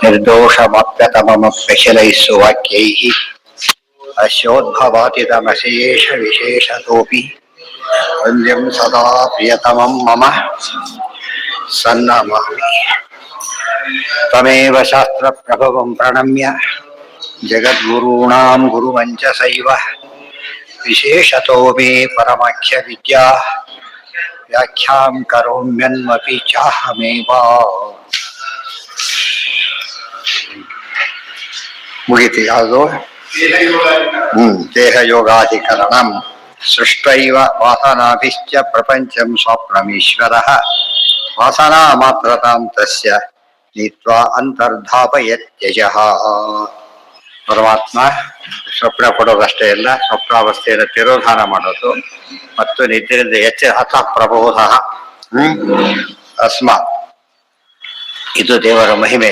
ನಿರ್ದೋಷಮಪ್ಯತಮಮಪ್ಯಶಲೈಸ್ಸುವಾಕ್ಯೈಃ ಅಸ್ಯೋದ್ಭವಾತಿತಮಶೇಷವಿಶೇಷತೋಪಿ ವಂದ್ಯಂ ಸದಾ ಪ್ರಿಯತಮಂ ಮಮ ಸನ್ನಮಾಮಿ. ತ್ವಮೇವ ಶಾಸ್ತ್ರಪ್ರಭವಂ ಪ್ರಣಮ್ಯ ಜಗದ್ಗುರುಣಾಂ ಗುರುವಂಚಸೈವ ವಿಶೇಷತೋ ಮೇ ಪರಮಾಖ್ಯ ವಿದ್ಯಾ ವ್ಯಾಖ್ಯಾಂ ಕರೋಮ್ಯನ್ಮಪಿ ಚಾಹಮೇವ. ಮುಗಿತಿ ಯಾವುದು? ದೇಹಯೋಗಾಧಿಕರಣಂ. ಸೃಷ್ಟೈವ ವಾಸನಾಭಿಶ್ಚ ಪ್ರಪಂಚಂ ಸ್ವಪ್ನಮೀಶ್ವರಃ ವಾಸನಾ ಮಾತ್ರತಾಂ ತಸ್ಯ ನೀತ್ವಾ ಅಂತರ್ಧಾಪಯತ್ಯಜಃ. ಪರಮಾತ್ಮ ಸ್ವಪ್ನ ಕೊಡೋದಷ್ಟೇ ಇಲ್ಲ, ಸ್ವಪ್ನಾವಸ್ಥೆಯನ್ನು ತಿರೋಧಾನ ಮಾಡೋದು ಮತ್ತು ನಿದ್ರೆಯಿಂದ ಅಥ ಪ್ರಬೋಧ ಅಸ್ಮಾತ್. ಇದು ದೇವರ ಮಹಿಮೆ.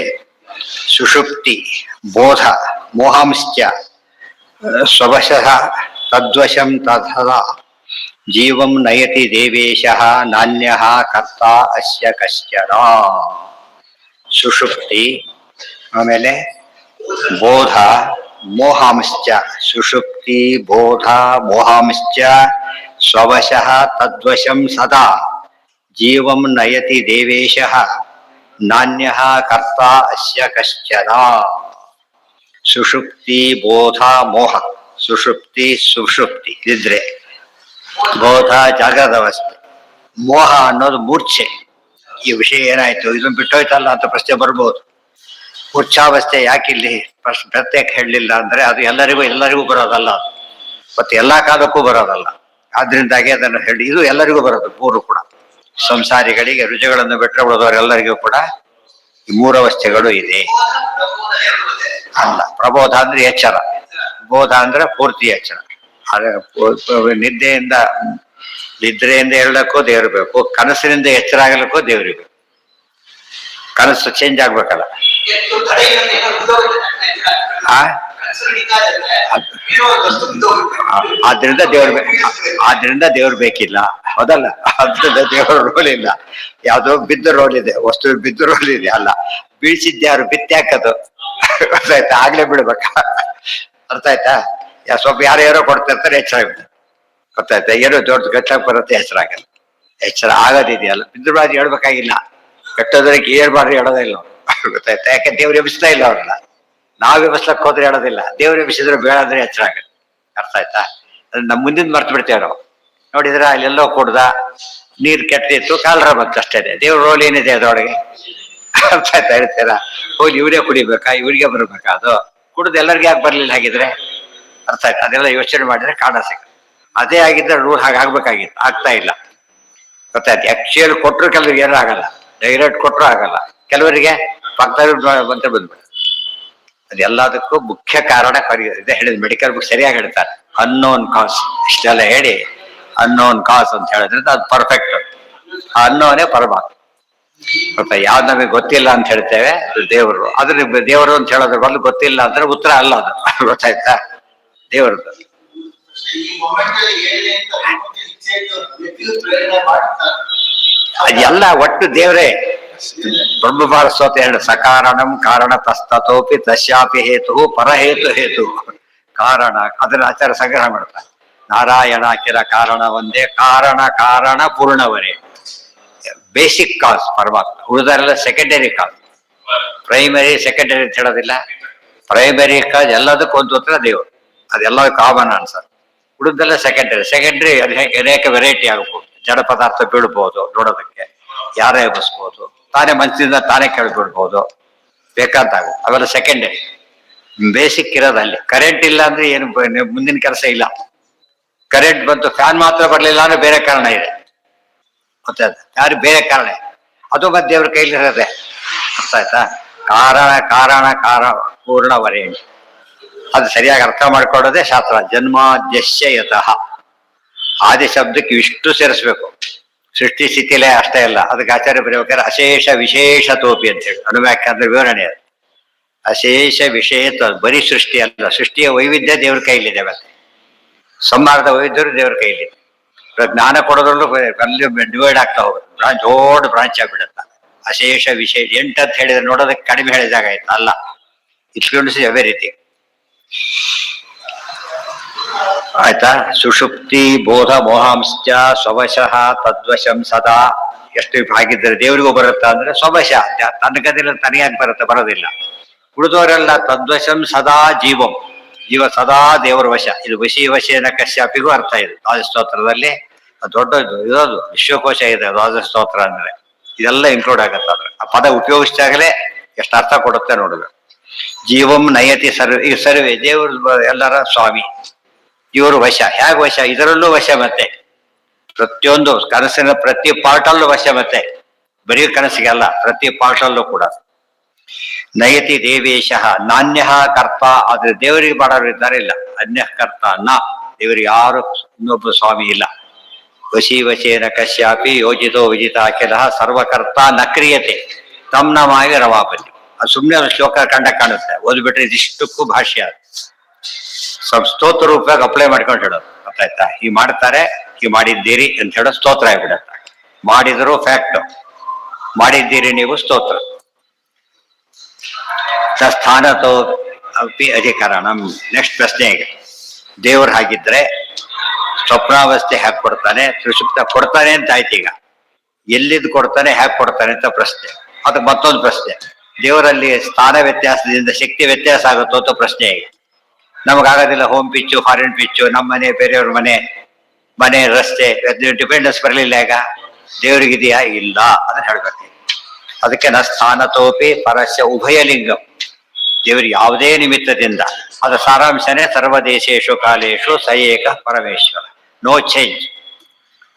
ಸುಷುಪ್ತಿ ಬೋಧ ಮೋಹಾಂಶ್ಚ ಸ್ವವಶಃ ತದ್ವಶಂ ತಥಾ ಜೀವಂ ನಯತಿ ದೇವೇಶಃ ನಾನ್ಯಃ ಕರ್ತ ಅಸ್ಯ ಕಶ್ಚನ. ಸುಷುಪ್ತಿ, ಆಮೇಲೆ ಬೋಧ ಮೋಹಾಂಶ್ಚ. ಸುಷುಪ್ತಿ ಬೋಧ ಮೋಹಾಂಶ್ಚ ಸ್ವವಶಃ ತದ್ವಶಂ ಸದಾ ಜೀವಂ ನಯತಿ ದೇವೇಶಃ ನಾನ್ಯಃ ಕರ್ತ ಅಸ್ಯ ಕಶ್ಚನ. ಸುಷುಪ್ತಿ ಬೋಧ ಮೋಹ. ಸುಷುಪ್ತಿ ಸುಷುಪ್ತಿ ಇದ್ರೆ, ಬೋಧ ಜಾಗೃತ ಅವಸ್ಥೆ, ಮೋಹ ಅನ್ನೋದು ಮೂರ್ಛೆ. ಈ ವಿಷಯ ಏನಾಯ್ತು, ಇದನ್ನು ಬಿಟ್ಟೋಯ್ತಲ್ಲ ಅಂತ ಪ್ರಶ್ನೆ ಬರ್ಬೋದು. ಮೂರ್ಛಾವಸ್ಥೆ ಯಾಕಿಲ್ಲಿ ಪ್ರತ್ಯೇಕ ಹೇಳಲಿಲ್ಲ ಅಂದ್ರೆ ಅದು ಎಲ್ಲರಿಗೂ ಬರೋದಲ್ಲ, ಮತ್ತೆ ಎಲ್ಲಾ ಕಾಲಕ್ಕೂ ಬರೋದಲ್ಲ. ಆದ್ರಿಂದಾಗಿ ಅದನ್ನು ಹೇಳಿ, ಇದು ಎಲ್ಲರಿಗೂ ಬರೋದು. ಮೂರು ಕೂಡ ಸಂಸಾರಿಗಳಿಗೆ, ರುಚಿಗಳನ್ನು ಬಿಟ್ಟರೆ ಉಳಿದವರೆಲ್ಲರಿಗೂ ಕೂಡ ಈ ಮೂರವಸ್ಥೆಗಳು ಇದೆ. ಅಲ್ಲ, ಪ್ರಬೋಧ ಅಂದ್ರೆ ಎಚ್ಚರ, ಬೋಧ ಅಂದ್ರೆ ಪೂರ್ತಿ ಎಚ್ಚರ. ನಿದ್ರೆಯಿಂದ ಹೇಳಕ್ಕೂ ದೇವ್ರಬೇಕು, ಕನಸಿನಿಂದ ಎಚ್ಚರ ಆಗಲಿಕ್ಕೂ ದೇವ್ರಿಬೇಕು. ಕನಸು ಚೇಂಜ್ ಆಗ್ಬೇಕಲ್ಲ. ಆದ್ರಿಂದ ದೇವ್ರು ಬೇಕಿಲ್ಲ, ಹೌದಲ್ಲ? ಆದ್ರಿಂದ ದೇವರ ರೋಲ್ ಇಲ್ಲ. ಯಾವ್ದೋ ಬಿದ್ದ ರೋಲ್ ಇದೆ, ವಸ್ತು ಬಿದ್ದ ರೋಲ್ ಇದೆ. ಅಲ್ಲ, ಬೀಳ್ಸಿದ್ಯಾರು ಬಿತ್ತಿ ಹಾಕದು. ಅರ್ಥ ಆಯ್ತಾ? ಆಗ್ಲೇ ಬಿಡ್ಬೇಕಾ? ಅರ್ಥ ಆಯ್ತಾ? ಸ್ವಲ್ಪ ಯಾರೋ ಕೊಡ್ತಿರ್ತಾರೆ, ಎಚ್ಚರ ಆಗ್ಬಿಡ್ತಾರೆ. ಗೊತ್ತಾಯ್ತಾ? ಏನೋ ದೊಡ್ಡ ಗಟ್ಟಾಗಿ ಬರುತ್ತೆ, ಎಚ್ಚರ ಆಗಲ್ಲ. ಎಚ್ಚರ ಆಗೋದಿದೆಯಲ್ಲ, ಬಿದ್ದುಬಾರಿ ಹೇಳ್ಬೇಕಾಗಿಲ್ಲ. ಕಟ್ಟೋದ್ರಿಗೆ ಹೇಳ್ಬಾರ್ದು ಹೇಳೋದೇ ಇಲ್ಲ. ಗೊತ್ತಾಯ್ತಾ? ಯಾಕೆ ದೇವ್ರು ಎಬ್ಬಿಸ್ತಾ ಇಲ್ಲ ಅವ್ರನ್ನ. ನಾವ್ ಎಬ್ಬಿಸ್ಲಕ್ ಹೋದ್ರೆ ಹೇಳೋದಿಲ್ಲ, ದೇವ್ರು ಎಬ್ಬಿಸಿದ್ರೆ ಬೇಡ ಅಂದ್ರೆ ಎಚ್ಚರ ಆಗಲ್ಲ. ಅರ್ಥ ಆಯ್ತಾ? ನಮ್ ಮುಂದಿನ ಮರ್ತು ಬಿಡ್ತೇವೆ ನಾವು. ನೋಡಿದ್ರೆ ಅಲ್ಲೆಲ್ಲೋ ಕುಡ್ದ, ನೀರ್ ಕೆಟ್ಟಿತ್ತು, ಕಾಲರ ಬಂತು, ಅಷ್ಟೇ. ದೇವ್ರ ರೋಲ್ ಏನಿದೆ ಅದರೊಳಗೆ? ಅರ್ಥ ಆಯ್ತಾ? ಹೇಳ್ತೀರಾ? ಹೋಗಿ ಇವರೇ ಕುಡಿಬೇಕಾ, ಇವ್ರಿಗೆ ಬರ್ಬೇಕಾ? ಅದು ಕುಡ್ದು ಎಲ್ಲರಿಗೂ ಯಾಕೆ ಬರ್ಲಿಲ್ಲ ಹಾಗಿದ್ರೆ? ಅರ್ಥ ಆಯ್ತಾ? ಅದೆಲ್ಲ ಯೋಚನೆ ಮಾಡಿದ್ರೆ ಕಾರಣ ಸಿಗ. ಅದೇ ಆಗಿದ್ರೆ ರೂಲ್ ಹಾಗಾಗ್ಬೇಕಾಗಿತ್ತು, ಆಗ್ತಾ ಇಲ್ಲ. ಗೊತ್ತಾಯ್ತು? ಆಕ್ಚುಯಲ್ ಕೊಟ್ಟರು ಕೆಲವ್ರಿಗೆ ಏನೂ ಆಗಲ್ಲ, ಡೈರೆಕ್ಟ್ ಕೊಟ್ಟರು ಆಗಲ್ಲ. ಕೆಲವರಿಗೆ ಪಕ್ಕದಲ್ಲಿ ಬಂದ್ಬಿಡ. ಅದೆಲ್ಲದಕ್ಕೂ ಮುಖ್ಯ ಕಾರಣ ಇದೆ ಹೇಳಿದ್ ಮೆಡಿಕಲ್ ಬುಕ್ ಸರಿಯಾಗಿ ಹೇಳ್ತಾರೆ. ಅನ್ನೋನ್ ಕಾಸ್. ಇಷ್ಟೆಲ್ಲ ಹೇಳಿ ಅನ್ನೋನ್ ಕಾಸ್ ಅಂತ ಹೇಳಿದ್ರಿಂದ ಅದು ಪರ್ಫೆಕ್ಟ್. ಆ ಅನ್ನೋನೇ ಪರಮಾತ್ಮ. ಗೊತ್ತಾ? ಯಾವ್ದು ನಮಗೆ ಗೊತ್ತಿಲ್ಲ ಅಂತ ಹೇಳ್ತೇವೆ, ಅದು ದೇವರು. ಅದ್ರ ದೇವರು ಅಂತ ಹೇಳೋದ್ರ ಬದಲು ಗೊತ್ತಿಲ್ಲ ಅಂದ್ರೆ ಉತ್ತರ ಅಲ್ಲ ಅದು. ಗೊತ್ತಾಯ್ತಾ? ದೇವರದ್ದು ಅದೆಲ್ಲ ಒಟ್ಟು ದೇವರೇ. ಬ್ರಹ್ಮಭಾರ ಸ್ತೋತ್ರ ಹೇಳಿ, ಸಕಾರಣಂ ಕಾರಣ ತಸ್ತತೋಪಿ ತಸ್ಯಾಪಿ ಹೇತು ಪರಹೇತು ಕಾರಣ. ಅದನ್ನ ಆಚಾರ ಸಂಗ್ರಹ ಮಾಡ್ತಾರೆ. ನಾರಾಯಣ ಕಿರ ಕಾರಣ ಒಂದೇ, ಕಾರಣ ಪೂರ್ಣವರೇ. ಬೇಸಿಕ್ ಕಾಸ್ ಪರಮಾತ್ಮ, ಉಳಿದರೆಲ್ಲ ಸೆಕೆಂಡರಿ ಕಾಸ್. ಪ್ರೈಮರಿ ಸೆಕೆಂಡರಿ ಅಂತ ಹೇಳೋದಿಲ್ಲ. ಪ್ರೈಮರಿ ಕಾಸ್ ಎಲ್ಲದಕ್ಕೂ ಒಂದು ಉತ್ತರ ದೇವರು. ಅದೆಲ್ಲ ಕಾಮನ್ ಆನ್ಸರ್. ಉಳಿದೆಲ್ಲ ಸೆಕೆಂಡರಿ ಅನೇಕ ವೆರೈಟಿ ಆಗಬಹುದು. ಜಡ ಪದಾರ್ಥ ಬೀಳ್ಬಹುದು ನೋಡೋದಕ್ಕೆ, ಯಾರೇ ಎಬ್ಬಿಸ್ಬೋದು, ತಾನೇ ಮನಸ್ಸಿಂದ ತಾನೇ ಕೇಳ್ಬಿಡ್ಬೋದು, ಬೇಕಾದಾಗ ಅವೆಲ್ಲ ಸೆಕೆಂಡರಿ. ಬೇಸಿಕ್ ಇರೋದು ಅಲ್ಲಿ. ಕರೆಂಟ್ ಇಲ್ಲ ಅಂದ್ರೆ ಏನು ಮುಂದಿನ ಕೆಲಸ ಇಲ್ಲ. ಕರೆಂಟ್ ಬಂತು, ಫ್ಯಾನ್ ಮಾತ್ರ ಬರ್ಲಿಲ್ಲ ಅಂದ್ರೆ ಬೇರೆ ಕಾರಣ ಇದೆ. ಮತ್ತೆ ಯಾರು ಬೇರೆ ಕಾರಣ, ಅದು ಮತ್ತೆ ದೇವ್ರ ಕೈಲಿರೋದೆ. ಅರ್ಥ ಆಯ್ತಾ? ಕಾರಣ ಪೂರ್ಣವರೇಣಿ. ಅದು ಸರಿಯಾಗಿ ಅರ್ಥ ಮಾಡ್ಕೊಳ್ಳೋದೇ ಶಾಸ್ತ್ರ. ಜನ್ಮಾದ್ಯಸ್ಯ ಯತಃ. ಆದಿ ಶಬ್ದಕ್ಕೆ ಇಷ್ಟು ಸೇರಿಸ್ಬೇಕು. ಸೃಷ್ಟಿ ಸ್ಥಿತಿಲೇ ಅಷ್ಟೇ ಅಲ್ಲ. ಅದಕ್ಕೆ ಆಚಾರ್ಯ ಬರೀಬೇಕಾದ್ರೆ ಅಶೇಷ ವಿಶೇಷತೋಪಿ ಅಂತ ಹೇಳಿ ಅನುವ್ಯಾಖ್ಯ ಅಂದ್ರೆ ವಿವರಣೆ. ಅದು ಅಶೇಷ ವಿಶೇಷ, ಬರೀ ಸೃಷ್ಟಿ ಅಲ್ಲ, ಸೃಷ್ಟಿಯ ವೈವಿಧ್ಯ ದೇವ್ರ ಕೈಲಿದೆ. ಮತ್ತೆ ಸಂಹಾರದ ವೈವಿಧ್ಯರು ದೇವ್ರ ಕೈಲಿದೆ. ಜ್ಞಾನ ಕೊಡೋದ್ರಲ್ಲೂ ಅಲ್ಲಿ ಡಿವೈಡ್ ಆಗ್ತಾ ಹೋಗುತ್ತೆ. ದೊಡ್ಡ ಬ್ರಾಂಚ್ ಆಗ್ಬಿಡುತ್ತೆ. ಅಶೇಷ ವಿಶೇಷ 8 ಅಂತ ಹೇಳಿದ್ರೆ ನೋಡೋದಕ್ಕೆ ಕಡಿಮೆ ಹೇಳಿದಾಗ ಆಯ್ತು. ಅಲ್ಲ, ಇಟ್ಸ್ ಎವ್ರಿಥಿಂಗ್. ಆಯ್ತಾ? ಸುಷುಪ್ತಿ ಬೋಧ ಮೋಹಾಂಶ್ಚ ಸ್ವವಶಃ ತದ್ವಶಂ ಸದಾ. ಎಷ್ಟು ಹಾಗಿದ್ರೆ ದೇವರಿಗೂ ಬರುತ್ತಾ ಅಂದ್ರೆ ಸ್ವವಶ, ತನ್ನ ಗದಿಲ್ಲ ತನಗ್ಯಾಕೆ ಬರುತ್ತೆ? ಬರೋದಿಲ್ಲ. ಉಳಿದವರೆಲ್ಲ ತದ್ವಶಂ ಸದಾ ಜೀವಂ, ಜೀವ ಸದಾ ದೇವರ ವಶ. ಇದು ವಶೇನ ಕಶ್ಯಪಿಗೂ ಅರ್ಥ ಇದೆ ದ್ವಾದಸ್ತೋತ್ರದಲ್ಲಿ. ದೊಡ್ಡದು ಇರೋದು ವಿಶ್ವಕೋಶ ಇದೆ ದ್ವಾದಸ್ತೋತ್ರ ಅಂದ್ರೆ. ಇದೆಲ್ಲ ಇನ್ಕ್ಲೂಡ್ ಆಗತ್ತೆ ಅದ್ರ. ಆ ಪದ ಉಪಯೋಗಿಸಿದಾಗಲೇ ಎಷ್ಟು ಅರ್ಥ ಕೊಡುತ್ತೆ ನೋಡ್ಬೇಕು. ಜೀವಂ ನಯತಿ ಸರ್ವೆ, ಈ ಸರ್ವೆ ದೇವರು ಎಲ್ಲರ ಸ್ವಾಮಿ, ಇವರು ವಶ. ಹೇಗೆ ವಶ? ಇದರಲ್ಲೂ ವಶ. ಮತ್ತೆ ಪ್ರತಿಯೊಂದು ಕನಸಿನ ಪ್ರತಿ ಪಾರ್ಟಲ್ಲೂ ವಶ. ಮತ್ತೆ ಬರೀ ಕನಸಿಗೆ ಅಲ್ಲ, ಪ್ರತಿ ಪಾರ್ಟಲ್ಲೂ ಕೂಡ. ನಯತಿ ದೇವೇಶ ನಾಣ್ಯ ಕರ್ತ, ಆದ್ರೆ ದೇವರಿಗೆ ಮಾಡೋರು ಇದ್ದಾರೆ ಇಲ್ಲ. ಅನ್ಯ ಕರ್ತ ನ, ದೇವರಿಗೆ ಯಾರು ಇನ್ನೊಬ್ಬ ಸ್ವಾಮಿ ಇಲ್ಲ. ವಶೇನ ಕಶ್ಯಾಪಿ ಯೋಜಿತೋ ವಿಜಿತ ಅಖಿಲ ಸರ್ವಕರ್ತ ನ ಕ್ರಿಯತೆ ತಮ್ ನಮಾಗಿ ರವಾಪತಿ. ಅದು ಸುಮ್ಮನೆ ಶ್ಲೋಕ ಕಾಣುತ್ತೆ, ಓದ್ಬಿಟ್ರೆ ಇದಿಷ್ಟಕ್ಕೂ ಭಾಷ್ಯ. ಸ್ತೋತ್ರ ರೂಪವಾಗಿ ಅಪ್ಲೈ ಮಾಡ್ಕೊಂಡು ಹೇಳೋದು. ಗೊತ್ತಾಯ್ತಾ? ಈ ಮಾಡ್ತಾರೆ, ಈ ಮಾಡಿದ್ದೀರಿ ಅಂತ ಹೇಳೋ ಸ್ತೋತ್ರ ಆಗ್ಬಿಡತ್ತೆ. ಮಾಡಿದ್ರು ಫ್ಯಾಕ್ಟ್, ಮಾಡಿದ್ದೀರಿ ನೀವು ಸ್ತೋತ್ರ. ಸ್ಥಾನತೋ ಅಪಿ ಅಧಿಕರಣಂ. ನೆಕ್ಸ್ಟ್ ಪ್ರಶ್ನೆ ಈಗ, ದೇವ್ರು ಹಾಗಿದ್ರೆ ಸ್ವಪ್ನಾವಸ್ಥೆ ಹ್ಯಾಕ್ ಕೊಡ್ತಾನೆ, ಸುಷುಪ್ತ ಕೊಡ್ತಾನೆ ಅಂತ ಆಯ್ತು. ಈಗ ಎಲ್ಲಿದ್ದು ಕೊಡ್ತಾನೆ, ಹ್ಯಾಕ್ ಕೊಡ್ತಾನೆ ಅಂತ ಪ್ರಶ್ನೆ. ಅದು ಮತ್ತೊಂದು ಪ್ರಶ್ನೆ, ದೇವರಲ್ಲಿ ಸ್ಥಾನ ವ್ಯತ್ಯಾಸದಿಂದ ಶಕ್ತಿ ವ್ಯತ್ಯಾಸ ಆಗುತ್ತೋ ಅಂತ ಪ್ರಶ್ನೆ. ಈಗ ನಮಗಾಗೋದಿಲ್ಲ. ಹೋಮ್ ಪಿಚ್ಚು, ಫಾರಿನ್ ಪಿಚ್ಚು, ನಮ್ಮ ಮನೆ, ಬೇರೆಯವ್ರ ಮನೆ ರಸ್ತೆ, ಡಿಪೆಂಡೆನ್ಸ್ ಬರಲಿಲ್ಲ. ಈಗ ದೇವರಿಗಿದೆಯಾ? ಇಲ್ಲ, ಅದನ್ನ ಹೇಳ್ಬೇಕು. ಅದಕ್ಕೆ ನ ಸ್ಥಾನತೋಪಿ ಪರಸ್ಯ ಉಭಯಲಿಂಗಂ. ದೇವರಿಗೆ ಯಾವುದೇ ನಿಮಿತ್ತದಿಂದ, ಅದರ ಸಾರಾಂಶನೇ ಸರ್ವದೇಶೇಶು ಕಾಲೇಶು ಸ ಏಕ ಪರಮೇಶ್ವರ, ನೋ ಚೇಂಜ್.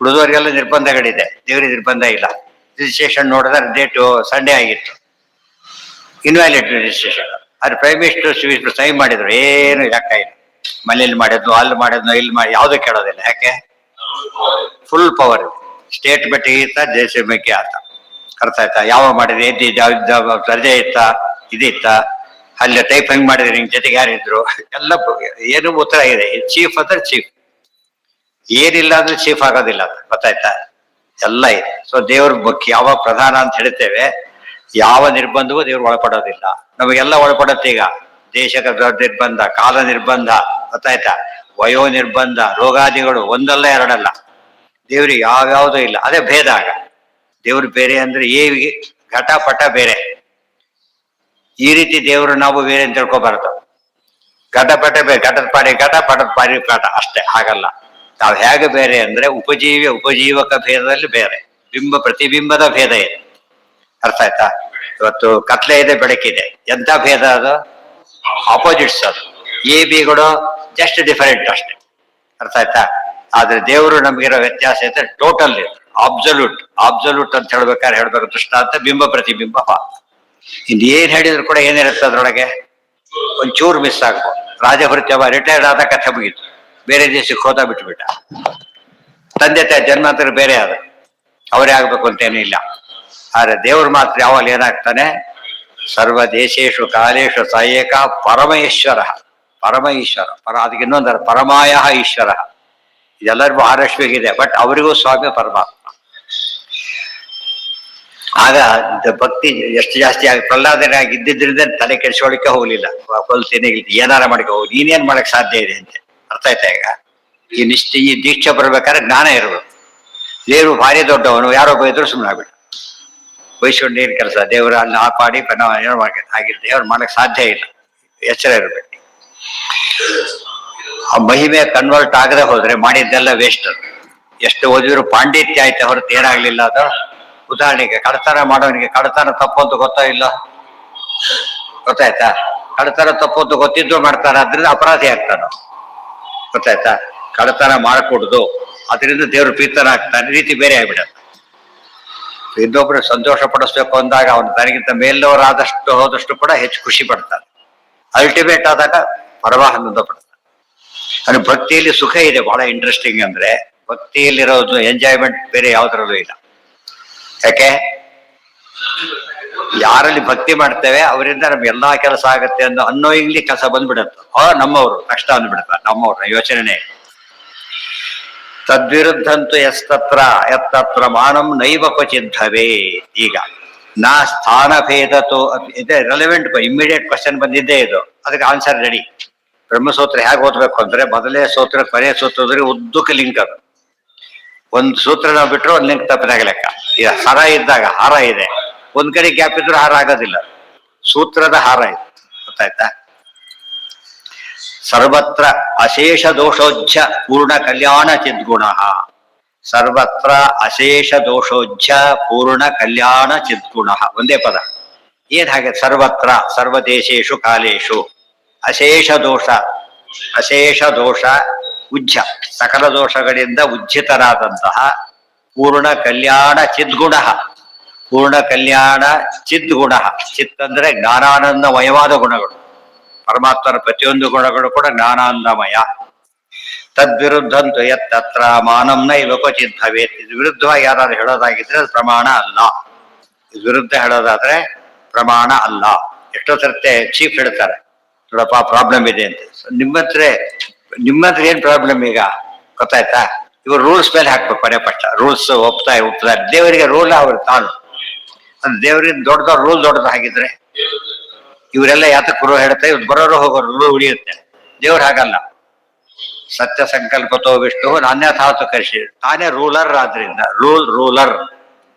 ಉಳಿದವರಿಗೆಲ್ಲ ನಿರ್ಬಂಧಗಳಿದೆ, ದೇವರಿಗೆ ನಿರ್ಬಂಧ ಇಲ್ಲ. ರಿಜಿಸ್ಟ್ರೇಷನ್ ನೋಡಿದ್ರೆ ಡೇಟು ಸಂಡೇ ಆಗಿತ್ತು, ಇನ್ವ್ಯಾಲಿಡ್ ರಿಜಿಸ್ಟ್ರೇಷನ್. ಅದು ಪ್ರೈಮ್ ಮಿನಿಸ್ಟರ್ ಸೈನ್ ಮಾಡಿದ್ರು, ಏನು ಯಾಕಾಗಿಲ್ಲ. ಮನೇಲಿ ಮಾಡಿದ್ನು, ಅಲ್ಲಿ ಮಾಡಿದ್ನು, ಇಲ್ಲಿ ಮಾಡಿ, ಯಾವುದೂ ಕೇಳೋದಿಲ್ಲ. ಯಾಕೆ? ಫುಲ್ ಪವರ್ ಇದೆ. ಸ್ಟೇಟ್ ಮೆಟ್ಟಿಗೆ ಇತ್ತ, ದೇಶ ಮೆಕ್ಕೆ ಆತ. ಅರ್ಥ ಆಯ್ತಾ? ಯಾವ ಮಾಡಿದ್ರೆ ರಜೆ ಇತ್ತ, ಇದಿತ್ತ, ಅಲ್ಲಿ ಟೈಪ್ ಹೆಂಗ್ ಮಾಡಿದ್ರೆ ನಿಮ್ ಜೊತೆಗೆ ಯಾರಿದ್ರು, ಎಲ್ಲ ಏನು ಉತ್ತರ ಇದೆ. ಚೀಫ್ ಅಂದ್ರೆ ಚೀಫ್, ಏನಿಲ್ಲ ಅಂದ್ರೆ ಚೀಫ್ ಆಗೋದಿಲ್ಲ. ಗೊತ್ತಾಯ್ತಾ? ಎಲ್ಲ ಇದೆ. ಸೊ ದೇವ್ರ ಮುಖ್ಯ, ಯಾವ ಪ್ರಧಾನ ಅಂತ ಹೇಳ್ತೇವೆ, ಯಾವ ನಿರ್ಬಂಧವೂ ದೇವ್ರು ಒಳಪಡೋದಿಲ್ಲ. ನಮಗೆಲ್ಲ ಒಳಪಡುತ್ತೆ. ಈಗ ದೇಶದ ನಿರ್ಬಂಧ, ಕಾಲ ನಿರ್ಬಂಧ, ಗೊತ್ತಾಯ್ತಾ, ವಯೋ ನಿರ್ಬಂಧ, ರೋಗಾದಿಗಳು ಒಂದಲ್ಲ ಎರಡಲ್ಲ. ದೇವ್ರಿಗೆ ಯಾವ್ಯಾವುದೂ ಇಲ್ಲ. ಅದೇ ಭೇದ. ಆಗ ದೇವ್ರು ಬೇರೆ ಅಂದ್ರೆ ಏವಿಗೆ ಘಟಪಟ ಬೇರೆ. ಈ ರೀತಿ ದೇವರು ನಾವು ಬೇರೆ ಅಂತ ತಿಳ್ಕೊಬಾರ್ದು. ಘಟಪಟ ಬೇರೆ, ಘಟದ ಪಾಡಿ ಘಟ, ಪಟದ ಪಾಡಿ ಪಾಠ ಅಷ್ಟೇ. ಹಾಗಲ್ಲ. ನಾವು ಹೇಗೆ ಬೇರೆ ಅಂದ್ರೆ ಉಪಜೀವಕ ಭೇದದಲ್ಲಿ ಬೇರೆ, ಬಿಂಬ ಪ್ರತಿಬಿಂಬದ ಭೇದ ಇದೆ. ಅರ್ಥ ಆಯ್ತಾ? ಇವತ್ತು ಕತ್ಲೆ ಇದೆ, ಬೆಳಕಿದೆ, ಎಂತ ಭೇದ ಅದು? ಆಪೋಸಿಟ್ಸ್. ಅದು ಎ ಬಿಗಳು ಜಸ್ಟ್ ಡಿಫರೆಂಟ್ ಅಷ್ಟೇ. ಅರ್ಥ ಆಯ್ತಾ? ಆದ್ರೆ ದೇವರು ನಮ್ಗಿರೋ ವ್ಯತ್ಯಾಸ ಐತೆ ಟೋಟಲ್ ಇದೆ, ಆಬ್ಸಲ್ಯೂಟ್ ಅಂತ ಹೇಳ್ಬೇಕು ದೃಷ್ಟಾಂತ ಬಿಂಬ ಪ್ರತಿಬಿಂಬ. ಏನ್ ಹೇಳಿದ್ರು ಕೂಡ ಏನಿರುತ್ತೆ ಅದ್ರೊಳಗೆ? ಒಂಚೂರು ಮಿಸ್ ಆಗ್ಬೋದು. ರಾಜಭೃತ್ಯವ ರಿಟೈರ್ಡ್ ಆದ ಕಥೆ ಮುಗೀತು, ಬೇರೆ ದೇಶಕ್ಕೆ ಹೋದ ಬಿಟ್ಬಿಟ್ಟ. ತಂದೆ ತಾಯಿ ಜನ್ಮಾಂತರ ಬೇರೆ ಆದ, ಅವರೇ ಆಗ್ಬೇಕು ಅಂತೇನೂ ಇಲ್ಲ. ಆದ್ರೆ ದೇವ್ರು ಮಾತ್ರ ಯಾವಾಗ ಏನಾಗ್ತಾನೆ? ಸರ್ವ ದೇಶೇಶು ಕಾಲೇಶು ಸ ಏಕ ಪರಮ ಈಶ್ವರ. ಅದಕ್ಕೆ ಇನ್ನೊಂದರ ಪರಮಾಯ ಈಶ್ವರ. ಇದೆಲ್ಲರಿಗೂ ಆರಶ್ವಿಗಿದೆ, ಬಟ್ ಅವರಿಗೂ ಸ್ವಾಮಿ ಪರಮಾತ್ಮ. ಆಗ ಭಕ್ತಿ ಎಷ್ಟು ಜಾಸ್ತಿ ಆಗಿ ಪ್ರಹ್ಲಾದನಾಗಿ ಇದ್ದಿದ್ರಿಂದ ತಲೆ ಕೆಡಿಸ್ಕೊಳ್ಳಿಕ್ಕೆ ಹೋಗ್ಲಿಲ್ಲ. ಕೊಲ್ತೀನಿ ಏನಾರ ಮಾಡ್ಕೊ ಹೋಗಿ, ನೀನೇನ್ ಮಾಡಕ್ ಸಾಧ್ಯ ಇದೆ ಅಂತ. ಅರ್ಥ ಆಯ್ತಾ? ಈಗ ಈ ದೀಕ್ಷೆ ಬರ್ಬೇಕಾದ್ರೆ ಜ್ಞಾನ ಇರ್ಬೇಕು. ದೇವ್ರು ಭಾರಿ ದೊಡ್ಡವನು, ಯಾರೋ ಬೈದ್ರು ಸುಮ್ಮನೆ ಆಗ್ಬಿಟ್ಟು ಬೈಸ್ಕೊಂಡು ಏನ್ ಕೆಲಸ? ದೇವ್ರ ಅಲ್ಲಿ ಆಪಾಡಿ ಏನೋ ಮಾಡ್ಕೊಂಡು ಹಾಗೆ ದೇವ್ರು ಮಾಡಕ್ ಸಾಧ್ಯ ಇಲ್ಲ. ಎಚ್ಚರ ಇರ್ಬೇಕು. ಆ ಮಹಿಮೆ ಕನ್ವರ್ಟ್ ಆಗದೆ ಹೋದ್ರೆ ಮಾಡಿದ್ದೆಲ್ಲ ವೇಸ್ಟ್. ಎಷ್ಟು ಓದಿದ್ರು ಪಾಂಡಿತ್ಯ ಆಯ್ತಾ ಹೊರತು ಏನಾಗ್ಲಿಲ್ಲ. ಅದು ಉದಾಹರಣೆಗೆ ಕಡತನ ಮಾಡೋನಿಗೆ ಕಡತನ ತಪ್ಪು ಅಂತ ಗೊತ್ತಾ ಇಲ್ಲ? ಗೊತ್ತಾಯ್ತಾ? ಕಡತನ ತಪ್ಪು ಅಂತ ಗೊತ್ತಿದ್ದು ಮಾಡ್ತಾರ, ಅದ್ರಿಂದ ಅಪರಾಧಿ ಆಗ್ತಾನ. ಗೊತ್ತಾಯ್ತಾ? ಕಡತನ ಮಾಡಕೂಡುದು, ಅದರಿಂದ ದೇವ್ರು ಪ್ರೀತನ ಆಗ್ತಾನೆ, ರೀತಿ ಬೇರೆ ಆಗ್ಬಿಡತ್ತೆ. ಇನ್ನೊಬ್ರು ಸಂತೋಷ ಪಡಿಸ್ಬೇಕು ಅಂದಾಗ ಅವನು ತನಗಿಂತ ಮೇಲವರಾದಷ್ಟು ಹೋದಷ್ಟು ಕೂಡ ಹೆಚ್ಚು ಖುಷಿ ಪಡ್ತಾನೆ. ಅಲ್ಟಿಮೇಟ್ ಆದಾಗ ಪರಮಾನಂದ ಪಡ್ತಾನೆ. ಅಂದ್ರೆ ಭಕ್ತಿಯಲ್ಲಿ ಸುಖ ಇದೆ. ಬಹಳ ಇಂಟ್ರೆಸ್ಟಿಂಗ್ ಅಂದ್ರೆ ಭಕ್ತಿಯಲ್ಲಿರೋದು ಎಂಜಾಯ್ಮೆಂಟ್ ಬೇರೆ ಯಾವ್ದ್ರಲ್ಲೂ ಇಲ್ಲ. ಯಾಕೆ? ಯಾರಲ್ಲಿ ಭಕ್ತಿ ಮಾಡ್ತೇವೆ ಅವರಿಂದ ನಮ್ಗೆ ಎಲ್ಲಾ ಕೆಲಸ ಆಗತ್ತೆ ಅನ್ನೋ ಇಲ್ಲಿ ಕೆಲಸ ಬಂದ್ಬಿಡತ್ತೆ. ನಮ್ಮವರು ಕಷ್ಟ ಅಂದ್ಬಿಡ್ತಾರೆ, ನಮ್ಮವ್ರ ಯೋಚನೆ. ತದ್ವಿರುದ್ಧಂತು ಎತ್ತತ್ರ ಮಾನಂ ನೈವ ಕ್ವಚಿದ್ಧವೇ. ಈಗ ನಾ ಸ್ಥಾನ ಭೇದತೋ ಇದೆ ರೆಲೆವೆಂಟ್ ಇಮ್ಮಿಡಿಯೇಟ್ ಕ್ವಶನ್ ಬಂದಿದ್ದೇ ಇದು, ಅದಕ್ಕೆ ಆನ್ಸರ್ ರೆಡಿ. ಬ್ರಹ್ಮಸೂತ್ರ ಹೇಗೆ ಓದ್ಬೇಕು ಅಂದ್ರೆ ಮೊದಲೇ ಸೂತ್ರ ಕೊನೆಯ ಸೂತ್ರದಲ್ಲಿ ಉದ್ದಕ್ಕೆ ಲಿಂಕ್ ಅದು. ಒಂದು ಸೂತ್ರ ನಾವು ಬಿಟ್ಟರೆ ಒಂದು ಲಿಂಕ್ ತಪ್ಪಿದಾಗ ಲೆಕ್ಕ. ಈಗ ಹರ ಇದ್ದಾಗ ಹಾರ ಇದೆ, ಒಂದ್ ಕಡೆ ಗ್ಯಾಪ್ ಇದ್ರೂ ಹಾರ ಆಗೋದಿಲ್ಲ, ಸೂತ್ರದ ಹಾರ ಇದೆ. ಗೊತ್ತಾಯ್ತಾ? ಸರ್ವತ್ರ ಅಶೇಷ ದೋಷೋಜ್ಜ ಪೂರ್ಣ ಕಲ್ಯಾಣ ಚಿದ್ಗುಣ. ಸರ್ವತ್ರ ಅಶೇಷ ದೋಷೋಜ್ಜ ಪೂರ್ಣ ಕಲ್ಯಾಣ ಚಿದ್ಗುಣ ಒಂದೇ ಪದ. ಏನ್ ಹಾಗೆ? ಸರ್ವತ್ರ ಸರ್ವದೇಶೇಶು ಕಾಲೇಶು ಅಶೇಷ ದೋಷ, ಅಶೇಷ ದೋಷ ಉಜ್ಜ ಸಕಲ ದೋಷಗಳಿಂದ ಉಜ್ಜಿತರಾದಂತಹ ಪೂರ್ಣ ಕಲ್ಯಾಣ ಚಿದ್ಗುಣ. ಪೂರ್ಣ ಕಲ್ಯಾಣ ಚಿದ್ಗುಣ. ಚಿತ್ ಅಂದ್ರೆ ಜ್ಞಾನಾನಂದಮಯವಾದ ಗುಣಗಳು. ಪರಮಾತ್ಮನ ಪ್ರತಿಯೊಂದು ಗುಣಗಳು ಕೂಡ ಜ್ಞಾನಾನಂದಮಯ. ತದ್ವಿರುದ್ಧಂತು ಯತ್ತತ್ರ ಮಾನಂ ನೈವ ಕ್ವಚಿತ್ ಭವೇತ್. ಇದು ವಿರುದ್ಧವಾಗಿ ಯಾರು ಹೇಳೋದಾಗಿದ್ರೆ ಅದು ಪ್ರಮಾಣ ಅಲ್ಲ. ಇದು ವಿರುದ್ಧ ಹೇಳೋದಾದ್ರೆ ಪ್ರಮಾಣ ಅಲ್ಲ. ಎಷ್ಟೋ ಸರ್ತೆ ಚೀಫ್ ಹೇಳ್ತಾರೆ, ನೋಡಪ್ಪ ಪ್ರಾಬ್ಲಮ್ ಇದೆ ಅಂತ. ನಿಮ್ಮ ಹತ್ರ ಏನ್ ಪ್ರಾಬ್ಲಮ್ ಈಗ ಗೊತ್ತಾಯ್ತಾ? ಇವ್ರು ರೂಲ್ಸ್ ಮೇಲೆ ಹಾಕ್ಬೇಕು. ಕೊನೆ ಪಕ್ಷ ರೂಲ್ಸ್ ಒಪ್ತಾರೆ. ದೇವರಿಗೆ ರೂಲ್ ಅವ್ರು ತಾನು, ಅದು ದೇವರಿಗೆ ದೊಡ್ಡದವ್ರ ರೂಲ್ ದೊಡ್ಡದು ಹಾಗಿದ್ರೆ ಇವರೆಲ್ಲ ಯಾತಕ್ಕೆ ಗುರು ಹೇಳ್ತಾರೆ, ಇವ್ರು ಬರೋರು ಹೋಗೋರು ರೂಲ್ ಉಳಿಯುತ್ತೆ. ದೇವ್ರು ಹಾಗಲ್ಲ. ಸತ್ಯ ಸಂಕಲ್ಪತೋ ವಿಷ್ಣು ನಾನ್ಯಥಾತು ಕರ್ಷಿ, ತಾನೇ ರೂಲರ್. ಆದ್ರಿಂದ ರೂಲರ್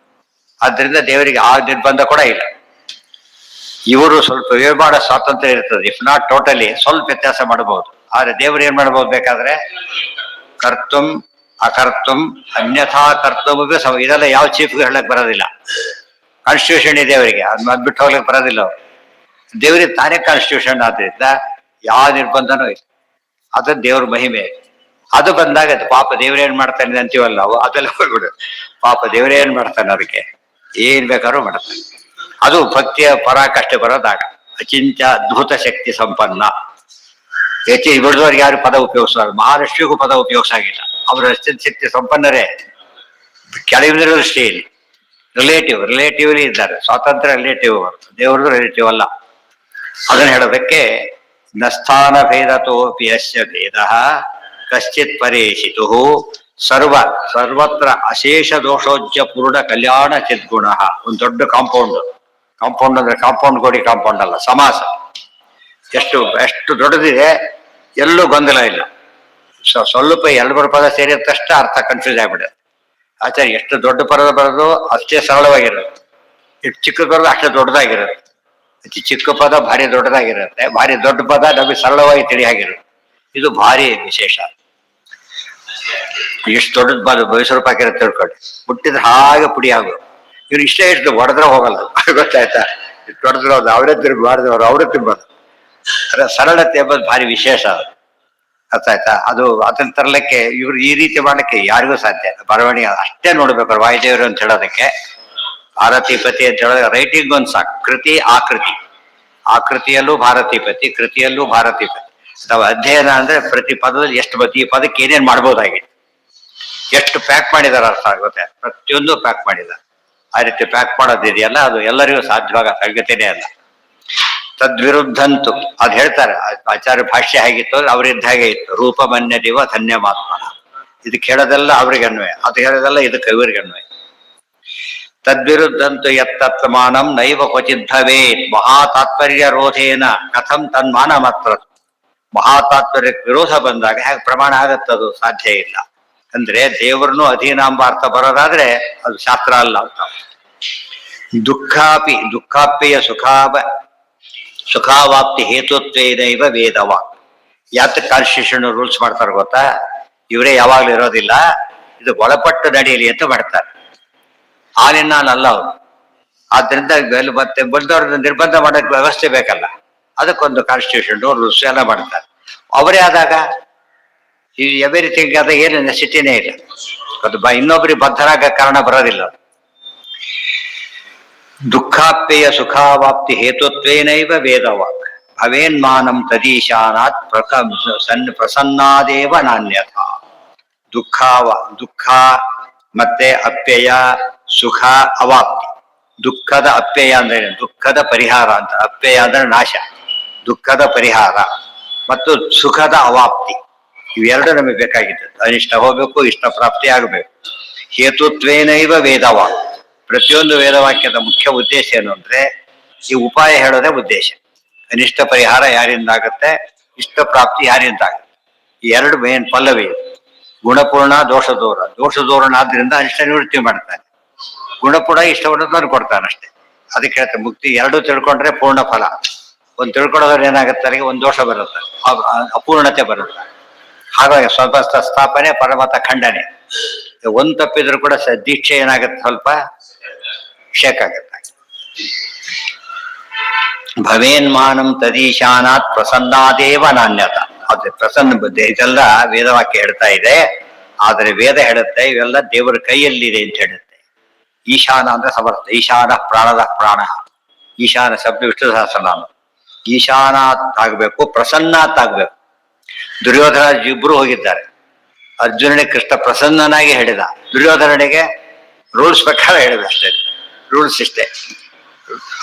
ಆದ್ರಿಂದ ದೇವರಿಗೆ ಆ ನಿರ್ಬಂಧ ಕೂಡ ಇಲ್ಲ. ಇವರು ಸ್ವಲ್ಪ ವ್ಯವಹಾರ ಸ್ವಾತಂತ್ರ್ಯ ಇರ್ತದೆ. ಇಫ್ ನಾಟ್ ಟೋಟಲಿ, ಸ್ವಲ್ಪ ವ್ಯತ್ಯಾಸ ಮಾಡಬಹುದು. ಆದ್ರೆ ದೇವರು ಏನ್ ಮಾಡ್ಬೋದು ಬೇಕಾದ್ರೆ? ಕರ್ತುಂ ಅಕರ್ತುಂ ಅನ್ಯಥಾ ಕರ್ತುಂ. ಇದೆಲ್ಲ ಯಾವ ಚೀಫ್ಗೆ ಹೇಳಕ್ ಬರೋದಿಲ್ಲ. ಕಾನ್ಸ್ಟಿಟ್ಯೂಷನ್ ಇದೆ ಅವರಿಗೆ, ಅದ್ ಬಿಟ್ಟು ಹೋಗ್ಲಿಕ್ಕೆ ಬರೋದಿಲ್ಲ ಅವ್ರು. ದೇವರಿಗೆ ತಾನೇ ಕಾನ್ಸ್ಟಿಟ್ಯೂಷನ್ ಆದ್ರಿಂದ ಯಾವ ನಿರ್ಬಂಧನೂ ಇಲ್ಲ. ಅದು ದೇವ್ರ ಮಹಿಮೆ. ಅದು ಬಂದಾಗ ಪಾಪ ದೇವ್ರೇನ್ ಮಾಡ್ತಾನೆ ಅಂತೀವಲ್ಲ ನಾವು, ಅದೆಲ್ಲ ಹೋಗ್ಬಿಡು. ಪಾಪ ದೇವ್ರೇನ್ ಮಾಡ್ತಾನೆ, ಅದಕ್ಕೆ ಏನ್ ಬೇಕಾದ್ರೂ ಮಾಡ್ತಾನೆ. ಅದು ಭಕ್ತಿಯ ಪರಾಕಷ್ಟ ಬರೋದಾಗ. ಅಚಿಂತ್ಯ ಅದ್ಭುತ ಶಕ್ತಿ ಸಂಪನ್ನ. ಹೆಚ್ಚಿಗೆ ಬಿಡಿದವ್ರಿಗೆ ಯಾರು ಪದ ಉಪಯೋಗಿಸೋರು? ಮಹಾಲಕ್ಷ್ಮಿಗೂ ಪದ ಉಪಯೋಗಿಸಾಗಿಲ್ಲ. ಅವರು ಅತ್ಯಂತ ಶಕ್ತಿ ಸಂಪನ್ನರೇ. ಕೆಳಗಿನ ದೃಷ್ಟಿಯಲ್ಲಿ ರಿಲೇಟಿವ್ಲಿ ಇದ್ದಾರೆ. ಸ್ವಾತಂತ್ರ್ಯ ರಿಲೇಟಿವ್, ದೇವ್ರದ್ದು ರಿಲೇಟಿವ್ ಅಲ್ಲ. ಅದನ್ನ ಹೇಳೋದಕ್ಕೆ ನಸ್ಥಾನ ಭೇದತೋಪಿ ಅಸ್ಯ ಭೇದ ಕಶ್ಚಿತ್ ಪರೇಶಿತು ಸರ್ವತ್ರ ಅಶೇಷ ದೋಷೋಜ್ಜ ಪೂರ್ಣ ಕಲ್ಯಾಣ ಚಿದ್ಗುಣ. ಒಂದು ದೊಡ್ಡ ಕಾಂಪೌಂಡ್ ಅಂದ್ರೆ ಕಾಂಪೌಂಡ್ ಗೋಡಿ ಕಾಂಪೌಂಡ್ ಅಲ್ಲ, ಸಮಾಸ. ಎಷ್ಟು ದೊಡ್ಡದಿದೆ, ಎಲ್ಲೂ ಗೊಂದಲ ಇಲ್ಲ. ಸ್ವಲ್ಪ ಎರಡು ಪದ ಸೇರಿದ ತಕ್ಷಣ ಅರ್ಥ ಕನ್ಫ್ಯೂಸ್ ಆಗ್ಬಿಡುತ್ತೆ. ಆಚಾರ್ಯ ಎಷ್ಟು ದೊಡ್ಡ ಪದ ಬರೋದು ಅಷ್ಟೇ ಸರಳವಾಗಿರುತ್ತೆ, ಎಷ್ಟು ಚಿಕ್ಕದ ಬರೋದು ಅಷ್ಟೇ ದೊಡ್ಡದಾಗಿರುತ್ತೆ. ಚಿಕ್ಕ ಪದ ಭಾರಿ ದೊಡ್ಡದಾಗಿರುತ್ತೆ, ಭಾರಿ ದೊಡ್ಡ ಪದ ನಮಗೆ ಸರಳವಾಗಿ ತಿಳಿಯಾಗಿರುತ್ತೆ. ಇದು ಭಾರಿ ವಿಶೇಷ. ಎಷ್ಟು ದೊಡ್ಡದ ಬಾದು ಮೈಸೂರು ಪಾಕಿರುತ್ತೆ ತಿಳ್ಕೊಂಡು, ಹುಟ್ಟಿದ್ರೆ ಹಾಗೆ ಪುಡಿ ಆಗು. ಇವ್ರು ಇಷ್ಟು ಹೊಡೆದ್ರೆ ಹೋಗಲ್ಲ. ಗೊತ್ತಾಯ್ತಾ? ಇಷ್ಟು ಹೊಡೆದ್ರೆ ಅವರೇ ತಿರುಗಿ ಮಾಡಿದವರು ಅವರೇ ತಿನ್ಬೋದು. ಸರಳತೆ ಎಂಬುದು ಭಾರಿ ವಿಶೇಷ. ಗೊತ್ತಾಯ್ತಾ? ಅದನ್ನ ತರಲಿಕ್ಕೆ ಇವ್ರು ಈ ರೀತಿ ಮಾಡ್ಲಿಕ್ಕೆ ಯಾರಿಗೂ ಸಾಧ್ಯ. ಬರವಣಿಗೆ ಅಷ್ಟೇ ನೋಡ್ಬೇಕು ವಾಯುದೇವರು ಅಂತ ಹೇಳೋದಕ್ಕೆ. ಭಾರತೀಪತಿ ಅಂತ ಹೇಳೋದಕ್ಕೆ ರೈಟಿಂಗ್ ಒಂದು ಸಾಕು. ಕೃತಿ ಆಕೃತಿ, ಆಕೃತಿಯಲ್ಲೂ ಭಾರತೀಪತಿ, ಕೃತಿಯಲ್ಲೂ ಭಾರತೀಪತಿ. ನಾವು ಅಧ್ಯಯನ ಅಂದ್ರೆ ಪ್ರತಿ ಪದದಲ್ಲಿ ಎಷ್ಟು ಬತ್ತಿ, ಈ ಪದಕ್ಕೆ ಏನೇನ್ ಮಾಡ್ಬೋದಾಗಿದೆ, ಎಷ್ಟು ಪ್ಯಾಕ್ ಮಾಡಿದಾರೆ ಅರ್ಥ ಆಗುತ್ತೆ. ಪ್ರತಿಯೊಂದು ಪ್ಯಾಕ್ ಮಾಡಿದ್ದಾರೆ. ಆ ರೀತಿ ಪ್ಯಾಕ್ ಮಾಡೋದಿದೆಯಲ್ಲ, ಅದು ಎಲ್ಲರಿಗೂ ಸಾಧ್ಯವಾಗ ಸಾಧ್ಯತೆನೇ ಅಲ್ಲ. ತದ್ವಿರುದ್ಧಂತು ಅದ್ ಹೇಳ್ತಾರೆ ಆಚಾರ್ಯ ಭಾಷ್ಯ ಹೇಗಿತ್ತು ಅವರಿದ್ದ ಹಾಗೆ ಇತ್ತು. ರೂಪಮನ್ಯದಿವ ಧನ್ಯಮಾತ್ಮ. ಇದಕ್ಕೆ ಹೇಳೋದೆಲ್ಲ ಅವ್ರಿಗೆ ಅನ್ವಯ, ಅದು ಹೇಳೋದೆಲ್ಲ ಇದಕ್ಕೆ ಇವರಿಗೆ ಅನ್ವಯ. ತದ್ವಿರುದ್ಧಂತು ಯತ್ತತ್ಮಾನಂ ನೈವ ಕ್ವಚಿತ್ ಭವೇತ್ ಮಹಾತಾತ್ಪರ್ಯ ರೋಧೇನ ಕಥಂ ತನ್ಮಾನ ಮಾತ್ರ. ಮಹಾತಾತ್ಪರ್ಯಕ್ಕೆ ವಿರೋಧ ಬಂದಾಗ ಹೇಗೆ ಪ್ರಮಾಣ ಆಗತ್ತದು? ಸಾಧ್ಯ ಇಲ್ಲ. ಅಂದ್ರೆ ದೇವರನ್ನು ಅಧೀನಾಂಬ ಅರ್ಥ ಬರೋದಾದ್ರೆ ಅದು ಶಾಸ್ತ್ರ ಅಲ್ಲ ಅಂತ. ದುಃಖಾಪ್ಯಯ ಸುಖಾವಾಪ್ತಿ ಹೇತುತ್ವೇನೈವ ವೇದವ. ಯಾತಕ್ಕೆ ಕಾನ್ಸ್ಟಿಟ್ಯೂಷನ್ ರೂಲ್ಸ್ ಮಾಡ್ತಾರೆ ಗೊತ್ತಾ? ಇವರೇ ಯಾವಾಗ್ಲೂ ಇರೋದಿಲ್ಲ, ಇದು ಒಳಪಟ್ಟು ನಡೆಯಲಿ ಅಂತ ಮಾಡ್ತಾರೆ. ಆಲಿನ ಅಲ್ಲ ಅವರು. ಆದ್ರಿಂದ ಮತ್ತೆ ಬಂದವ್ರನ್ನ ನಿರ್ಬಂಧ ಮಾಡೋಕೆ ವ್ಯವಸ್ಥೆ ಬೇಕಲ್ಲ, ಅದಕ್ಕೊಂದು ಕಾನ್ಸ್ಟಿಟ್ಯೂಷನ್ ರೂಲ್ಸ್ ಎಲ್ಲ ಮಾಡ್ತಾರೆ. ಅವರೇ ಆದಾಗ ಈ ಎವ್ರಿಥಿಂಗ್ ಆದ ಏನು ನೆಸಿಟಿನೇ ಇಲ್ಲ. ಅದು ಇನ್ನೊಬ್ಬರಿಗೆ ಬದ್ಧರಾಗ ಕಾರಣ ಬರೋದಿಲ್ಲ. ದುಃಖಾಪ್ಯಯ ಸುಖಾವಾಪ್ತಿ ಹೇತುತ್ವೇನೈವ ವೇದವಾಕ್ ಭವೇನ್ಮಾನಂ ತದೀಶಾನಾತ್ ಪ್ರಸನ್ನಾದೇವ ನಾನ್ಯಥ. ದುಃಖ ಮತ್ತೆ ಅಪ್ಯಯ, ಸುಖ, ಅವಾಪ್ತಿ. ದುಃಖದ ಅಪ್ಯಯ ಅಂದ್ರೆ ದುಃಖದ ಪರಿಹಾರ ಅಂತ. ಅಪ್ಯಯ ಅಂದ್ರೆ ನಾಶ, ದುಃಖದ ಪರಿಹಾರ ಮತ್ತು ಸುಖದ ಅವಾಪ್ತಿ. ಇವೆರಡು ನಮಗೆ ಬೇಕಾಗಿತ್ತು. ಅನಿಷ್ಟ ಹೋಗ್ಬೇಕು, ಇಷ್ಟ ಪ್ರಾಪ್ತಿ ಆಗಬೇಕು. ಹೇತುತ್ವೇನೈವ ವೇದವಾಕ್. ಪ್ರತಿಯೊಂದು ವೇದವಾಕ್ಯದ ಮುಖ್ಯ ಉದ್ದೇಶ ಏನು ಅಂದ್ರೆ ಈ ಉಪಾಯ ಹೇಳೋದೇ ಉದ್ದೇಶ. ಅನಿಷ್ಟ ಪರಿಹಾರ ಯಾರಿಂದ ಆಗುತ್ತೆ, ಇಷ್ಟ ಪ್ರಾಪ್ತಿ ಯಾರಿಂದ ಆಗುತ್ತೆ. ಈ ಎರಡು ಮೇನ್ ಪಲ್ಲವಿ. ಗುಣಪೂರ್ಣ ದೋಷ ದೂರ. ದೋಷ ದೂರನಾದ್ರಿಂದ ಅನಿಷ್ಟ ನಿವೃತ್ತಿ ಮಾಡ್ತಾನೆ. ಗುಣಪೂರ್ಣ ಇಷ್ಟವನ್ನು ತಂದು ಕೊಡ್ತಾನಷ್ಟೇ. ಅದಕ್ಕೆ ಹೇಳ್ತಾರೆ ಮುಕ್ತಿ ಎರಡು ತಿಳ್ಕೊಂಡ್ರೆ ಪೂರ್ಣ ಫಲ. ಒಂದು ತಿಳ್ಕೊಳ್ಳೋದ್ರೆ ಏನಾಗುತ್ತೆ, ಒಂದು ದೋಷ ಬರುತ್ತೆ, ಅಪೂರ್ಣತೆ ಬರುತ್ತೆ. ಹಾಗಾಗಿ ಸ್ವಲ್ಪ ಸ್ಥಾಪನೆ ಪರಮತ ಖಂಡನೆ. ಒಂದು ತಪ್ಪಿದ್ರು ಕೂಡ ದೀಕ್ಷೆ ಏನಾಗುತ್ತೆ, ಸ್ವಲ್ಪ ಶೇಕ್ ಆಗುತ್ತೆ. ಭವೇನ್ಮಾನಂ ತದೀಶಾನಾತ್ ಪ್ರಸನ್ನಾದೇವ ನಾಣ್ಯತ. ಅದೇ ಪ್ರಸನ್ನ ಬುದ್ಧಿ. ಇದೆಲ್ಲ ವೇದವಾಕ್ಯ ಹೇಳ್ತಾ ಇದೆ. ಆದ್ರೆ ವೇದ ಹೇಳುತ್ತೆ ಇವೆಲ್ಲ ದೇವರ ಕೈಯಲ್ಲಿದೆ ಅಂತ ಹೇಳುತ್ತೆ. ಈಶಾನ ಅಂದ್ರೆ ಸಮರ್ಥ. ಈಶಾನ ಪ್ರಾಣದ ಪ್ರಾಣ. ಈಶಾನ ಶಬ್ದ ವಿಷ್ಣು ಸಹಸ್ರನಾಮ. ಈಶಾನಾತ್ ಆಗ್ಬೇಕು, ಪ್ರಸನ್ನಾತ್ ಆಗ್ಬೇಕು. ದುರ್ಯೋಧನ ಇಬ್ರು ಹೋಗಿದ್ದಾರೆ. ಅರ್ಜುನನಿಗೆ ಕೃಷ್ಣ ಪ್ರಸನ್ನನಾಗಿ ಹೇಳಿದ, ದುರ್ಯೋಧನನಿಗೆ ರೂಲ್ಸ್ ಪ್ರಕಾರ ಹೇಳಿದ ಅಷ್ಟೇ. ರೂಲ್ಸ್ ಇಷ್ಟೇ.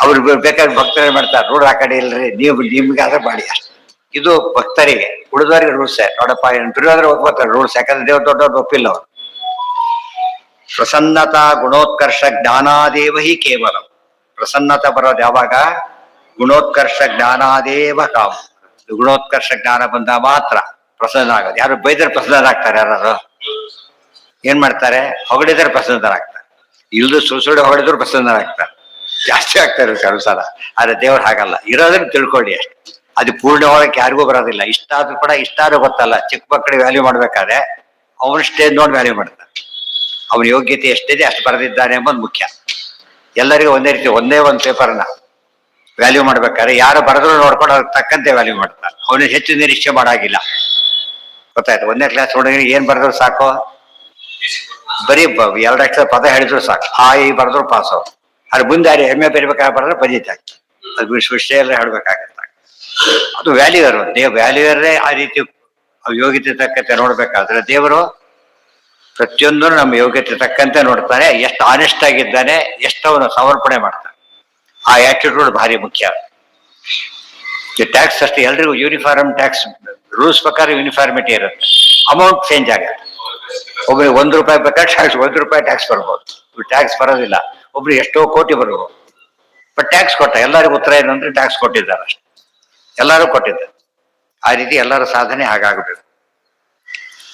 ಅವ್ರು ಬೇಕಾದ್ರೆ ಭಕ್ತರೇ ಮಾಡ್ತಾರೆ, ರೂಢ ಆ ಕಡೆ ಇಲ್ರಿ, ನೀವು ನಿಮ್ಗಾದ್ರೆ ಮಾಡಿ ಅಷ್ಟೇ. ಇದು ಭಕ್ತರಿಗೆ. ಉಳಿದವರಿಗೆ ರೂಲ್ಸ್ ನೋಡಪ್ಪ. ದುರ್ಯೋಧನ ಒಪ್ಕೋತಾರೆ ರೂಲ್ಸ್, ಯಾಕಂದ್ರೆ ದೇವ್ರ ದೊಡ್ಡವ್ರು ಒಪ್ಪಿಲ್ಲ ಅವರು. ಪ್ರಸನ್ನತಾ ಗುಣೋತ್ಕರ್ಷ ಜ್ಞಾನಾದೇವ ಹಿ ಕೇವಲ. ಪ್ರಸನ್ನತ ಬರೋದು ಯಾವಾಗ? ಗುಣೋತ್ಕರ್ಷ ಜ್ಞಾನಾದೇವ ಕಾಮ. ಗುಣೋತ್ಕರ್ಷ ಜ್ಞಾನ ಬಂದ ಮಾತ್ರ ಪ್ರಸನ್ನ ಆಗೋದು. ಯಾರು ಬೈದರೆ ಪ್ರಸನ್ನರಾಗ್ತಾರೆ? ಯಾರು ಏನ್ ಮಾಡ್ತಾರೆ? ಹೊಗಳಿದ್ರೆ ಪ್ರಸನ್ನರಾಗ್ತಾರೆ. ಇಲ್ದು ಸುಳ್ಳು ಹೊಗಳಿದ್ರು ಪ್ರಸನ್ನರಾಗ್ತಾರೆ. ಜಾಸ್ತಿ ಆಗ್ತಾರೆ ಕೆಲವು. ಆದ್ರೆ ದೇವ್ರು ಹಾಗಲ್ಲ. ಇರೋದನ್ನ ತಿಳ್ಕೊಳ್ಳಿ ಅಷ್ಟೇ. ಅದು ಪೂರ್ಣ ಹೋಗಕ್ಕೆ ಯಾರಿಗೂ ಬರೋದಿಲ್ಲ. ಇಷ್ಟ ಆದ್ರೂ ಕೂಡ ಇಷ್ಟ ಆದ್ರೂ ಗೊತ್ತಲ್ಲ. ಚಿಕ್ಕ ಮಕ್ಕಳಿಗೆ ವ್ಯಾಲ್ಯೂ ಮಾಡ್ಬೇಕಾದ್ರೆ ಅವನ ಸ್ಟೇಜ್ ನೋಡಿ ವ್ಯಾಲ್ಯೂ ಮಾಡ್ತಾರೆ. ಅವನ ಯೋಗ್ಯತೆ ಎಷ್ಟಿದೆ ಅಷ್ಟು ಬರೆದಿದ್ದಾನೆ ಎಂಬುದು ಮುಖ್ಯ. ಎಲ್ಲರಿಗೂ ಒಂದೇ ರೀತಿ ಒಂದೇ ಒಂದು ಪೇಪರ್ನ ವ್ಯಾಲ್ಯೂ ಮಾಡ್ಬೇಕಾದ್ರೆ ಯಾರು ಬರೆದ್ರು ನೋಡ್ಕೊಂಡು ಅದಕ್ಕೆ ತಕ್ಕಂತೆ ವ್ಯಾಲ್ಯೂ ಮಾಡ್ತಾರೆ. ಅವನಿಗೆ ಹೆಚ್ಚು ನಿರೀಕ್ಷೆ ಮಾಡಾಗಿಲ್ಲ. ಗೊತ್ತಾಯ್ತು? ಒಂದನೇ ಕ್ಲಾಸ್ ಹುಡುಗರಿಗೆ ಏನ್ ಬರೆದ್ರು ಸಾಕು, ಬರೀ 2 ಅಕ್ಷರ ಪದ ಹೇಳಿದ್ರು ಸಾಕು. ಈ ಬರೆದ್ರು ಪಾಸ್ ಅವ್ರು. ಅದ್ರ ಮುಂದೆ MA ಬರಿಬೇಕಾದ್ರೆ ಬರೆದ್ರೆ ಬದೀತಾಗ. ಅದು ವಿಷಯ ಎಲ್ಲ ಹೇಳ್ಬೇಕಾಗತ್ತೆ. ಅದು ವ್ಯಾಲ್ಯೂಯರ್. ವ್ಯಾಲ್ಯೂಯರೇ ಆ ರೀತಿ ಯೋಗ್ಯತೆ ತಕ್ಕಂತೆ ನೋಡ್ಬೇಕಾದ್ರೆ ದೇವರು ಪ್ರತಿಯೊಂದು ನಮ್ಮ ಯೋಗ್ಯತೆ ತಕ್ಕಂತೆ ನೋಡ್ತಾನೆ. ಎಷ್ಟು ಆನೆಸ್ಟ್ ಆಗಿದ್ದಾನೆ, ಎಷ್ಟು ಅವನು ಸಮರ್ಪಣೆ ಮಾಡ್ತಾನೆ. ಆ ಆಟಿಟ್ಯೂಡ್ ಭಾರಿ ಮುಖ್ಯ. ಟ್ಯಾಕ್ಸ್ ಅಷ್ಟೇ. ಎಲ್ರಿಗೂ ಯೂನಿಫಾರ್ಮ್ ಟ್ಯಾಕ್ಸ್ ರೂಲ್ಸ್ ಪ್ರಕಾರ ಯೂನಿಫಾರ್ಮಿಟಿ ಇರುತ್ತೆ. ಅಮೌಂಟ್ ಚೇಂಜ್ ಆಗುತ್ತೆ. ಒಬ್ಬರಿಗೆ ₹1 ಬೇಕಾದ್ರೆ ಟ್ಯಾಕ್ಸ್ ₹1 ಟ್ಯಾಕ್ಸ್ ಬರ್ಬೋದು. ಟ್ಯಾಕ್ಸ್ ಬರೋದಿಲ್ಲ. ಒಬ್ರು ಎಷ್ಟೋ ಕೋಟಿ ಬರ್ಬೋದು. ಬಟ್ ಟ್ಯಾಕ್ಸ್ ಕೊಟ್ಟ. ಎಲ್ಲರಿಗೂ ಉತ್ತರ ಏನಂದ್ರೆ ಟ್ಯಾಕ್ಸ್ ಕೊಟ್ಟಿದ್ದಾರೆ ಅಷ್ಟೇ. ಎಲ್ಲರೂ ಕೊಟ್ಟಿದ್ದಾರೆ. ಆ ರೀತಿ ಎಲ್ಲರ ಸಾಧನೆ ಹಾಗಾಗಬೇಕು.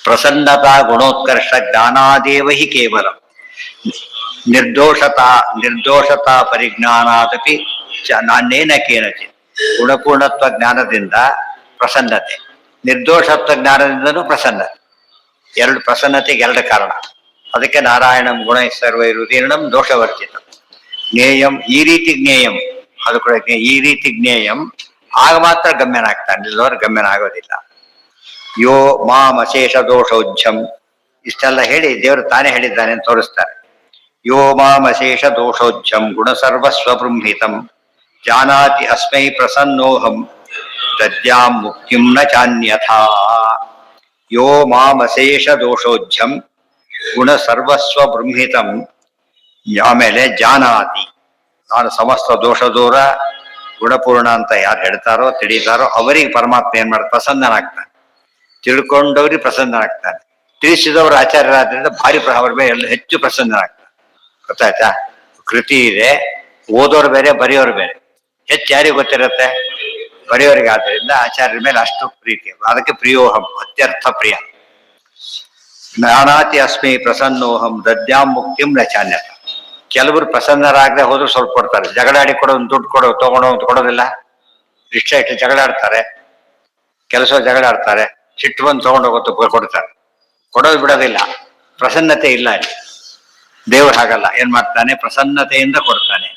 ಪ್ರಸನ್ನತಾ ಗುಣೋತ್ಕರ್ಷ ಜ್ಞಾನಾದೇವ ಹಿ ಕೇವಲ. ನಿರ್ದೋಷತಾ ಪರಿಜ್ಞಾನಾದಪಿ ನಾನೇನ ಕೇನಚಿತ್. ಗುಣಪೂರ್ಣತ್ವ ಜ್ಞಾನದಿಂದ ಪ್ರಸನ್ನತೆ, ನಿರ್ದೋಷತ್ವ ಜ್ಞಾನದಿಂದನೂ ಪ್ರಸನ್ನತೆ. ಎರಡು ಪ್ರಸನ್ನತೆಗೆ 2 ಕಾರಣ. ಅದಕ್ಕೆ ನಾರಾಯಣಂ ಗುಣ ಸರ್ವೈರುದೀರ್ಣಂ ದೋಷವರ್ಜಿತಂ ಜ್ಞೇಯಂ. ಈ ರೀತಿ ಜ್ಞೇಯಂ, ಅದು ಕೂಡ ಈ ರೀತಿ ಜ್ಞೇಯಂ ಆಗ ಮಾತ್ರ ಗಮ್ಯನಾಗ್ತಾನೆ. ಇಲ್ಲವರು ಗಮ್ಯನ ಆಗೋದಿಲ್ಲ. ಯೋ ಮಾಂ ಅಶೇಷ ದೋಷೋಜ್ಜಂ. ಇಷ್ಟೆಲ್ಲ ಹೇಳಿ ದೇವರು ತಾನೇ ಹೇಳಿದ್ದಾನೆ ಅಂತ ತೋರಿಸ್ತಾರೆ. ಯೋ ಮಾಂ ಅಶೇಷ ದೋಷೋಜ್ಜಂ ಗುಣ ಸರ್ವಸ್ವಬೃಂಹಿತಂ ಜಾನಾತಿ ಅಸ್ಮೈ ಪ್ರಸನ್ನೋಹಂ ದದ್ಯಾಂ ಮುಕ್ತಿಂ ನ ಚಾನ್ಯಥಾ. ಯೋ ಮಾಂ ಅಶೇಷ ದೋಷೋಜ್ಜಂ ಗುಣ ಸರ್ವಸ್ವ ಬೃಂಹಿತಂ. ಆಮೇಲೆ ಜಾನಾತಿ, ನಾನು ಸಮಸ್ತ ದೋಷ ದೂರ ಗುಣಪೂರ್ಣ ಅಂತ ಯಾರು ಹೇಳ್ತಾರೋ ತಿಳಿತಾರೋ ಅವರಿಗೆ ಪರಮಾತ್ಮ ಏನ್ ಮಾಡ್ತಾರೆ? ಪ್ರಸನ್ನನಾಗ್ತಾನೆ. ತಿಳ್ಕೊಂಡವ್ರಿಗೆ ಪ್ರಸನ್ನನಾಗ್ತಾನೆ. ತಿಳಿಸಿದವರು ಆಚಾರ್ಯರಾದ್ರಿಂದ ಭಾರಿ ಅವ್ರ ಮೇಲೆ ಎಲ್ಲ ಹೆಚ್ಚು ಪ್ರಸನ್ನನಾಗ್ತಾನೆ. ಗೊತ್ತಾಯ್ತಾ? ಕೃತಿ ಇದೆ, ಓದೋರು ಬೇರೆ, ಬರೆಯೋರು ಬೇರೆ. ಹೆಚ್ಚು ಯಾರಿಗೆ ಗೊತ್ತಿರುತ್ತೆ? ಬರೆಯೋರಿಗೆ. ಆದ್ದರಿಂದ ಆಚಾರ್ಯರ ಮೇಲೆ ಅಷ್ಟು ಪ್ರೀತಿ. ಅದಕ್ಕೆ ಪ್ರಿಯೋಹಂ, ಅತ್ಯರ್ಥ ಪ್ರಿಯ. ಜ್ಞಾನಾತಿ ಅಸ್ಮಿ ಪ್ರಸನ್ನೋಹಂ ದದ್ಯಾಂ ಮುಕ್ತಿಂ ನ ಚಾನ್ಯತ. ಕೆಲವರು ಪ್ರಸನ್ನರಾಗದೆ ಹೋದ್ರು ಸ್ವಲ್ಪ ಕೊಡ್ತಾರೆ. ಜಗಳಾಡಿ ಕೊಡೋದು, ದುಡ್ಡು ಕೊಡೋದಿಲ್ಲ. ರಿಕ್ಷಾ ಇಟ್ಟು ಜಗಳಾಡ್ತಾರೆ, ಕೆಲಸ ಜಗಳಾಡ್ತಾರೆ, ಸಿಟ್ಟು ಬಂದು ತಗೊಂಡೋಗೋದು ಕೊಡ್ತಾರೆ. ಕೊಡೋದು ಬಿಡೋದಿಲ್ಲ. ಪ್ರಸನ್ನತೆ ಇಲ್ಲ ಅಲ್ಲಿ. ದೇವ್ರು ಹಾಗಲ್ಲ. ಏನ್ ಮಾಡ್ತಾನೆ? ಪ್ರಸನ್ನತೆಯಿಂದ ಕೊಡ್ತಾನೆ.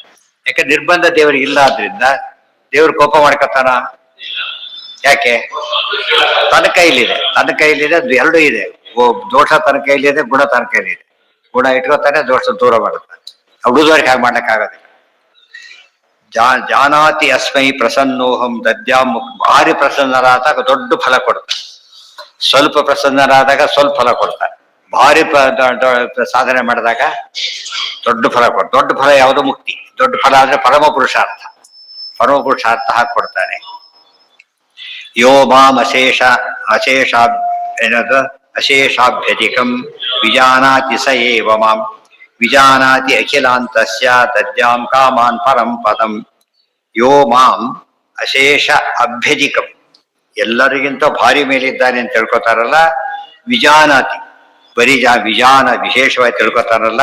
ಯಾಕೆ? ನಿರ್ಬಂಧ ದೇವರಿಗೆ ಇಲ್ಲ. ಆದ್ರಿಂದ ದೇವ್ರು ಕೋಪ ಮಾಡ್ಕೊತಾನ? ಯಾಕೆ? ತನ್ನ ಕೈಲಿದೆ. ಅದು 2 ಇದೆ. ದೋಷ ತನ್ನ ಕೈಲಿದೆ, ಗುಣ ತನ್ನ ಕೈಲಿದೆ. ಗುಣ ಇಟ್ಕೋತಾನೆ, ದೋಷ ದೂರ ಮಾಡುತ್ತಾನೆ. ಉಳಿದವರಿಗೆ ಹಾಗೆ ಮಾಡ್ಲಿಕ್ಕಾಗೋದಿಲ್ಲ. ಜಾನಾತಿ ಅಸ್ಮೈ ಪ್ರಸನ್ನೋಹಂ ದದ್ಯಾಂ. ಭಾರಿ ಪ್ರಸನ್ನರಾದಾಗ ದೊಡ್ಡ ಫಲ ಕೊಡ್ತಾನೆ. ಸ್ವಲ್ಪ ಪ್ರಸನ್ನರಾದಾಗ ಸ್ವಲ್ಪ ಫಲ ಕೊಡ್ತಾನೆ. ಭಾರಿ ಸಾಧನೆ ಮಾಡಿದಾಗ ದೊಡ್ಡ ಫಲ ಕೊಡ್ತಾನೆ. ದೊಡ್ಡ ಫಲ ಯಾವುದು? ಮುಕ್ತಿ. ದೊಡ್ಡ ಫಲ ಅಂದ್ರೆ ಪರಮ ಪುರುಷಾರ್ಥ ಹಾಕಿ ಕೊಡ್ತಾನೆ. ಯೋ ಮಾಂ ಅಶೇಷಾಭ್ಯಧಿಕಂ ವಿಜಾನಾತಿ ಸ ಏವ ಮಾಂ ವಿಜಾನಾತಿ ಅಖಿಲಾಂತಸ್ಯ ತಜ್ಜಾಂ ಕಾಮಾನ್ ಪರಂ ಪದಂ ಯೋ ಮಾಂ ಅಶೇಷ ಅಭ್ಯಧಿಕಂ, ಎಲ್ಲರಿಗಿಂತ ಭಾರಿ ಮೇಲಿದ್ದಾನೆ ಅಂತ ತಿಳ್ಕೊತಾರಲ್ಲ, ವಿಜಾನಾತಿ ಬರೀ ವಿಜಾನ ವಿಶೇಷವಾಗಿ ತಿಳ್ಕೊತಾರಲ್ಲ,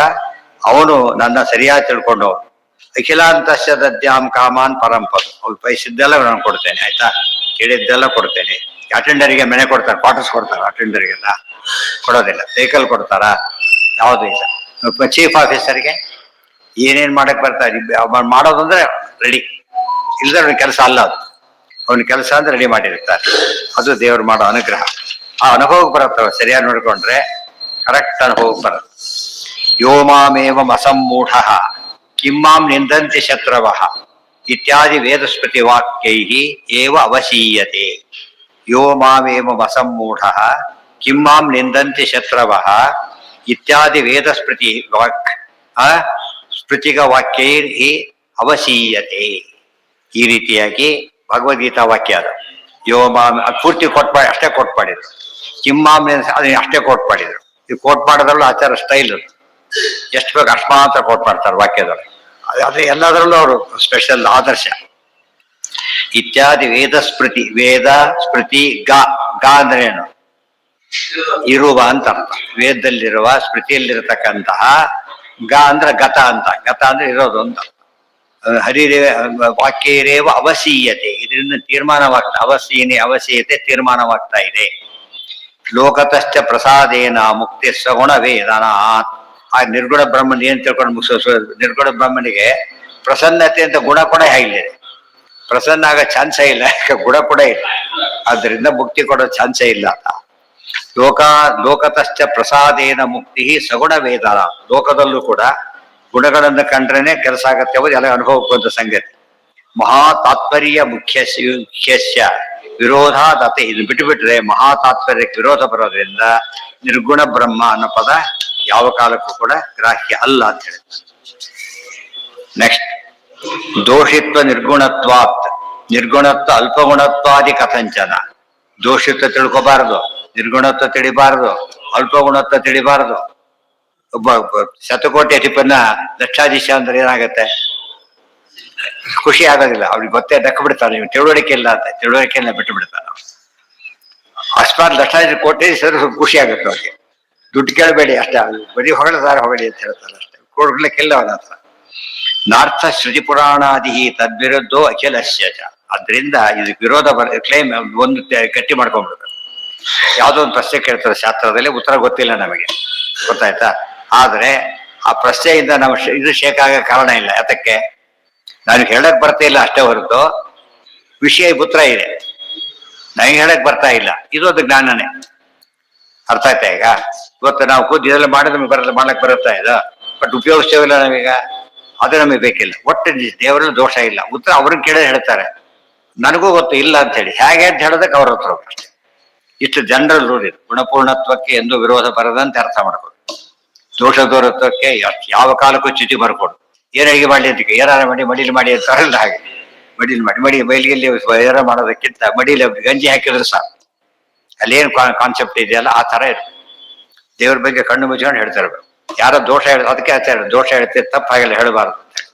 ಅವನು ನನ್ನ ಸರಿಯಾಗಿ ತಿಳ್ಕೊಂಡು ಅಖಿಲಾಂತಸ್ಯ ದದ್ಯಾಂ ಕಾಮಾನ್ ಪರಂಪದ, ಅವ್ರು ಬಯಸಿದ್ದೆಲ್ಲ ನಾನು ಕೊಡ್ತೇನೆ, ಆಯ್ತಾ, ಕೇಳಿದ್ದೆಲ್ಲ ಕೊಡ್ತೇನೆ. ಅಟೆಂಡರಿಗೆ ಮನೆ ಕೊಡ್ತಾರೆ, ಕ್ವಾರ್ಟರ್ಸ್ ಕೊಡ್ತಾರೆ, ಅಟೆಂಡರಿಗೆಲ್ಲ ಕೊಡೋದಿಲ್ಲ. ವೆಹಿಕಲ್ ಕೊಡ್ತಾರ, ಯಾವುದೂ ಇಲ್ಲ. ಚೀಫ್ ಆಫೀಸರ್ಗೆ ಏನೇನ್ ಮಾಡಕ್ ಬರ್ತಾರೆ, ಮಾಡೋದಂದ್ರೆ ರೆಡಿ, ಇಲ್ದ್ರೆ ಅವ್ನ ಕೆಲಸ ಅಲ್ಲ ಅದು. ಅವನ ಕೆಲಸ ಅಂದ್ರೆ ರೆಡಿ ಮಾಡಿರ್ತಾರೆ. ಅದು ದೇವ್ರು ಮಾಡೋ ಅನುಗ್ರಹ. ಆ ಅನುಭವಕ್ಕೆ ಬರುತ್ತವ, ಸರಿಯಾಗಿ ನೋಡ್ಕೊಂಡ್ರೆ ಕರೆಕ್ಟ್ ಅನುಭವಕ್ಕೆ ಬರುತ್ತೆ. ಯೋ ಮಾಮೇವಂ ಅಸಮ್ಮೂಢ ಕಿಮ್ಮಾಂ ನಿಂದಂತಿ ಶತ್ರವಃ ಇತ್ಯಾದಿ ವೇದ ಸ್ಮೃತಿ ವಾಕ್ಯೈಃ ಏವ ಅವಶೀಯತೆ. ಯೋ ಮಾಮೇವಂ ಅಸಮ್ಮೂಢ ಕಿಮ್ಮಾಂ ನಿಂದಂತಿ ಶತ್ರವಃ ಇತ್ಯಾದಿ ವೇದ ಸ್ಮೃತಿ ಸ್ಮೃತಿಗ ವಾಕ್ಯೈರ್ಹಿ ಅವಶೀಯತೆ. ಈ ರೀತಿಯಾಗಿ ಭಗವದ್ಗೀತಾ ವಾಕ್ಯ ಅದು. ಯೋ ಮಾಂ ಪೂರ್ತಿ ಅಷ್ಟೇ ಕೋಟ್ ಮಾಡಿದ್ರು. ಕಿಮ್ಮಾಂ ಅದನ್ನ ಅಷ್ಟೇ ಕೋಟ್ ಮಾಡಿದ್ರು. ಈ ಕೋಟ್ ಮಾಡೋದ್ರಲ್ಲೂ ಆಚಾರ ಸ್ಟೈಲ್, ಎಷ್ಟು ಬೇಕು ಅಷ್ಟು ಮಾತ್ರ ಕೋಟ್ ಮಾಡ್ತಾರೆ ವಾಕ್ಯದೊಳಗೆ. ಅದೇ ಎಲ್ಲದರಲ್ಲೂ ಅವರು ಸ್ಪೆಷಲ್ ಆದರ್ಶ. ಇತ್ಯಾದಿ ವೇದ ಸ್ಮೃತಿ, ವೇದ ಸ್ಮೃತಿ ಗ ಅಂದ್ರೆ ಏನು, ಇರುವ ಅಂತ ಅರ್ಥ. ವೇದದಲ್ಲಿರುವ ಸ್ಮೃತಿಯಲ್ಲಿರತಕ್ಕಂತಹ ಗ ಅಂದ್ರೆ ಗತ ಅಂತ, ಗತ ಅಂದ್ರೆ ಇರೋದು ಅಂತ. ಹರಿರೇ ವಾಕ್ಯರೇವ ಅವಶೀಯತೆ, ಇದರಿಂದ ತೀರ್ಮಾನವಾಗ್ತಾ, ಅವಶೀಯತೆ ತೀರ್ಮಾನವಾಗ್ತಾ ಇದೆ. ಲೋಕತಶ್ಚ ಪ್ರಸಾದೇನ ಮುಕ್ತಿ ಸಗುಣ ವೇದನಾತ್. ಆ ನಿರ್ಗುಣ ಬ್ರಹ್ಮನ್ ಏನ್ ತಿಳ್ಕೊಂಡು ನಿರ್ಗುಣ ಬ್ರಹ್ಮನಿಗೆ ಪ್ರಸನ್ನತೆ ಅಂತ ಗುಣ ಕೂಡ ಹೇಗಿದೆ. ಪ್ರಸನ್ನ ಆಗೋ ಚಾನ್ಸೇ ಇಲ್ಲ, ಗುಣ ಕೂಡ ಇಲ್ಲ. ಆದ್ರಿಂದ ಮುಕ್ತಿ ಕೊಡೋ ಚಾನ್ಸೇ ಇಲ್ಲ ಅಂತ. ಲೋಕತಶ್ಚ ಪ್ರಸಾದೇನ ಮುಕ್ತಿ ಸಗುಣ ವೇದನ. ಲೋಕದಲ್ಲೂ ಕೂಡ ಗುಣಗಳನ್ನು ಕಂಡ್ರೇನೆ ಕೆಲಸ ಆಗತ್ತೆ ಹೋಗಿ ಎಲ್ಲ ಅನುಭವಕ್ಕೆ ಬಂದ ಸಂಗತಿ. ಮಹಾ ತಾತ್ಪರ್ಯ ಮುಖ್ಯಸ್ಯ ವಿರೋಧಾದತೆ, ಇದು ಬಿಟ್ಟುಬಿಟ್ರೆ ಮಹಾ ತಾತ್ಪರ್ಯಕ್ಕೆ ವಿರೋಧ ಬರೋದ್ರಿಂದ ನಿರ್ಗುಣ ಬ್ರಹ್ಮ ಅನ್ನೋ ಪದ ಯಾವ ಕಾಲಕ್ಕೂ ಕೂಡ ಗ್ರಾಹ್ಯ ಅಲ್ಲ ಅಂತ ಹೇಳಿದ್ರು. ನೆಕ್ಸ್ಟ್, ದೋಷಿತ್ವ ನಿರ್ಗುಣತ್ವಾತ್, ನಿರ್ಗುಣತ್ವ ಅಲ್ಪಗುಣತ್ವಾದಿ ಕಥಂಚನ. ದೋಷಿತ್ವ ತಿಳ್ಕೋಬಾರದು, ನಿರ್ಗುಣತ್ವ ತಿಳಿಬಾರದು, ಅಲ್ಪಗುಣತ್ವ ತಿಳಿಬಾರದು. ಒಬ್ಬ ಶತಕೋಟಿ ಅಧಿಪನ್ನ ಲಕ್ಷಾಧೀಶ ಅಂದ್ರೆ ಏನಾಗತ್ತೆ, ಖುಷಿ ಆಗೋದಿಲ್ಲ. ಅವ್ರಿಗೆ ಗೊತ್ತೇ ದಕ್ಕ ಬಿಡ್ತಾನೆ, ನೀವು ತಿಳುವಳಿಕೆ ಇಲ್ಲ ಅಂತ, ತಿಳುವಳಿಕೆಯನ್ನ ಬಿಟ್ಟು ಬಿಡ್ತಾನೆ. ಅಸ್ಮಾತ್ ಲಕ್ಷಾಧೀಶ ಕೋಟಿ ಖುಷಿ ಆಗುತ್ತೆ ಅವ್ರಿಗೆ. ದುಡ್ಡು ಕೇಳಬೇಡಿ ಅಷ್ಟೇ, ಬರೀ ಹೊಗಳದಾರ ಹೊಗಳಿ ಅಂತ ಹೇಳ್ತಾರೆ ಅಷ್ಟೇ, ಕೊಡ್ಲಿಕ್ಕಿಲ್ಲ ಅವನ ಹತ್ರ. ನಾರ್ಥ ಶ್ರುತಿ ಪುರಾಣಾದಿ ತದ್ವಿರುದ್ಧೋ ಅಖಿಲಸ್ಯ. ಅದ್ರಿಂದ ಇದು ವಿರೋಧ ಕ್ಲೈಮ್ ಒಂದು ಗಟ್ಟಿ ಮಾಡ್ಕೊಂಡ್ಬಿಡ್ತಾರೆ. ಯಾವುದೋ ಒಂದು ಪ್ರಶ್ನೆ ಕೇಳ್ತಾರೆ ಶಾಸ್ತ್ರದಲ್ಲಿ, ಉತ್ತರ ಗೊತ್ತಿಲ್ಲ ನಮಗೆ, ಗೊತ್ತಾಯ್ತಾ. ಆದ್ರೆ ಆ ಪ್ರಶ್ನೆಯಿಂದ ನಾವು ಇದು ಶೇಕ್ ಆಗೋ ಕಾರಣ ಇಲ್ಲ. ಯಾತಕ್ಕೆ, ನನಗೆ ಹೇಳಕ್ ಬರ್ತಾ ಇಲ್ಲ ಅಷ್ಟೇ ಹೊರತು ವಿಷಯ ಉತ್ತರ ಇದೆ, ನನಗೆ ಹೇಳಕ್ ಬರ್ತಾ ಇಲ್ಲ. ಇದು ಒಂದು ಜ್ಞಾನನೇ. ಅರ್ಥ ಆಯ್ತಾ? ಈಗ ಇವತ್ತು ನಾವು ಕೂತು ಇದೆಲ್ಲ ಮಾಡಿದ್ರೆ ನಮಗೆ ಮಾಡ್ಲಕ್ ಬರುತ್ತಾ ಇದು, ಬಟ್ ಉಪಯೋಗಿಸ್ತೇವಿಲ್ಲ ನಾವೀಗ, ಅದು ನಮಗೆ ಬೇಕಿಲ್ಲ. ಒಟ್ಟು ದೇವರಲ್ಲಿ ದೋಷ ಇಲ್ಲ. ಉತ್ತರ ಅವ್ರನ್ನ ಕೇಳಿ ಹೇಳ್ತಾರೆ, ನನಗೂ ಗೊತ್ತು ಇಲ್ಲ ಅಂತ ಹೇಳಿ. ಹೇಗೆ ಅಂತ ಹೇಳೋದಕ್ಕೆ ಅವ್ರ ಉತ್ತರ ಅಷ್ಟೇ. ಇಷ್ಟು ಜನರಲ್ ರೂಲ್ ಇದು. ಗುಣಪೂರ್ಣತ್ವಕ್ಕೆ ಎಂದು ವಿರೋಧ ಬರದಂತೆ ಅರ್ಥ ಮಾಡ್ಬೋದು. ದೋಷ ದೂರತ್ವಕ್ಕೆ ಯಾವ ಕಾಲಕ್ಕೂ ಚ್ಯುತಿ ಬರ್ಕೊಡು. ಏನ್ ಅಡಿಗೆ ಮಾಡ್ಲಿ ಅಂತ ಏನಾರ ಮಾಡಿ ಮಡಿಲಿ ಮಾಡಿ ಅಂತಾರಲ್ಲ, ಹಾಗೆ ಮಡಿಲಿ ಮಾಡಿ ಬೈಲಿಗೆಲ್ಲಿ ಏನಾರ ಮಾಡೋದಕ್ಕಿಂತ ಮಡಿಲಿ ಗಂಜಿ ಹಾಕಿದ್ರೆ ಸಾಕು. ಅಲ್ಲೇನು ಕಾನ್ಸೆಪ್ಟ್ ಇದೆಯಲ್ಲ ಆ ತರ ಇರುತ್ತೆ. ದೇವ್ರ ಬಗ್ಗೆ ಕಣ್ಣು ಮುಚ್ಕೊಂಡು ಹೇಳ್ತಾ ಇರ್ಬೇಕು. ಯಾರೋ ದೋಷ ಅದಕ್ಕೆ ಹೇಳ್ತಾರೆ, ದೋಷ ಹೇಳ್ತೀವಿ ತಪ್ಪಾಗಿಲ್ಲ ಹೇಳಬಾರ್ದು ಅಂತ ಹೇಳಿ.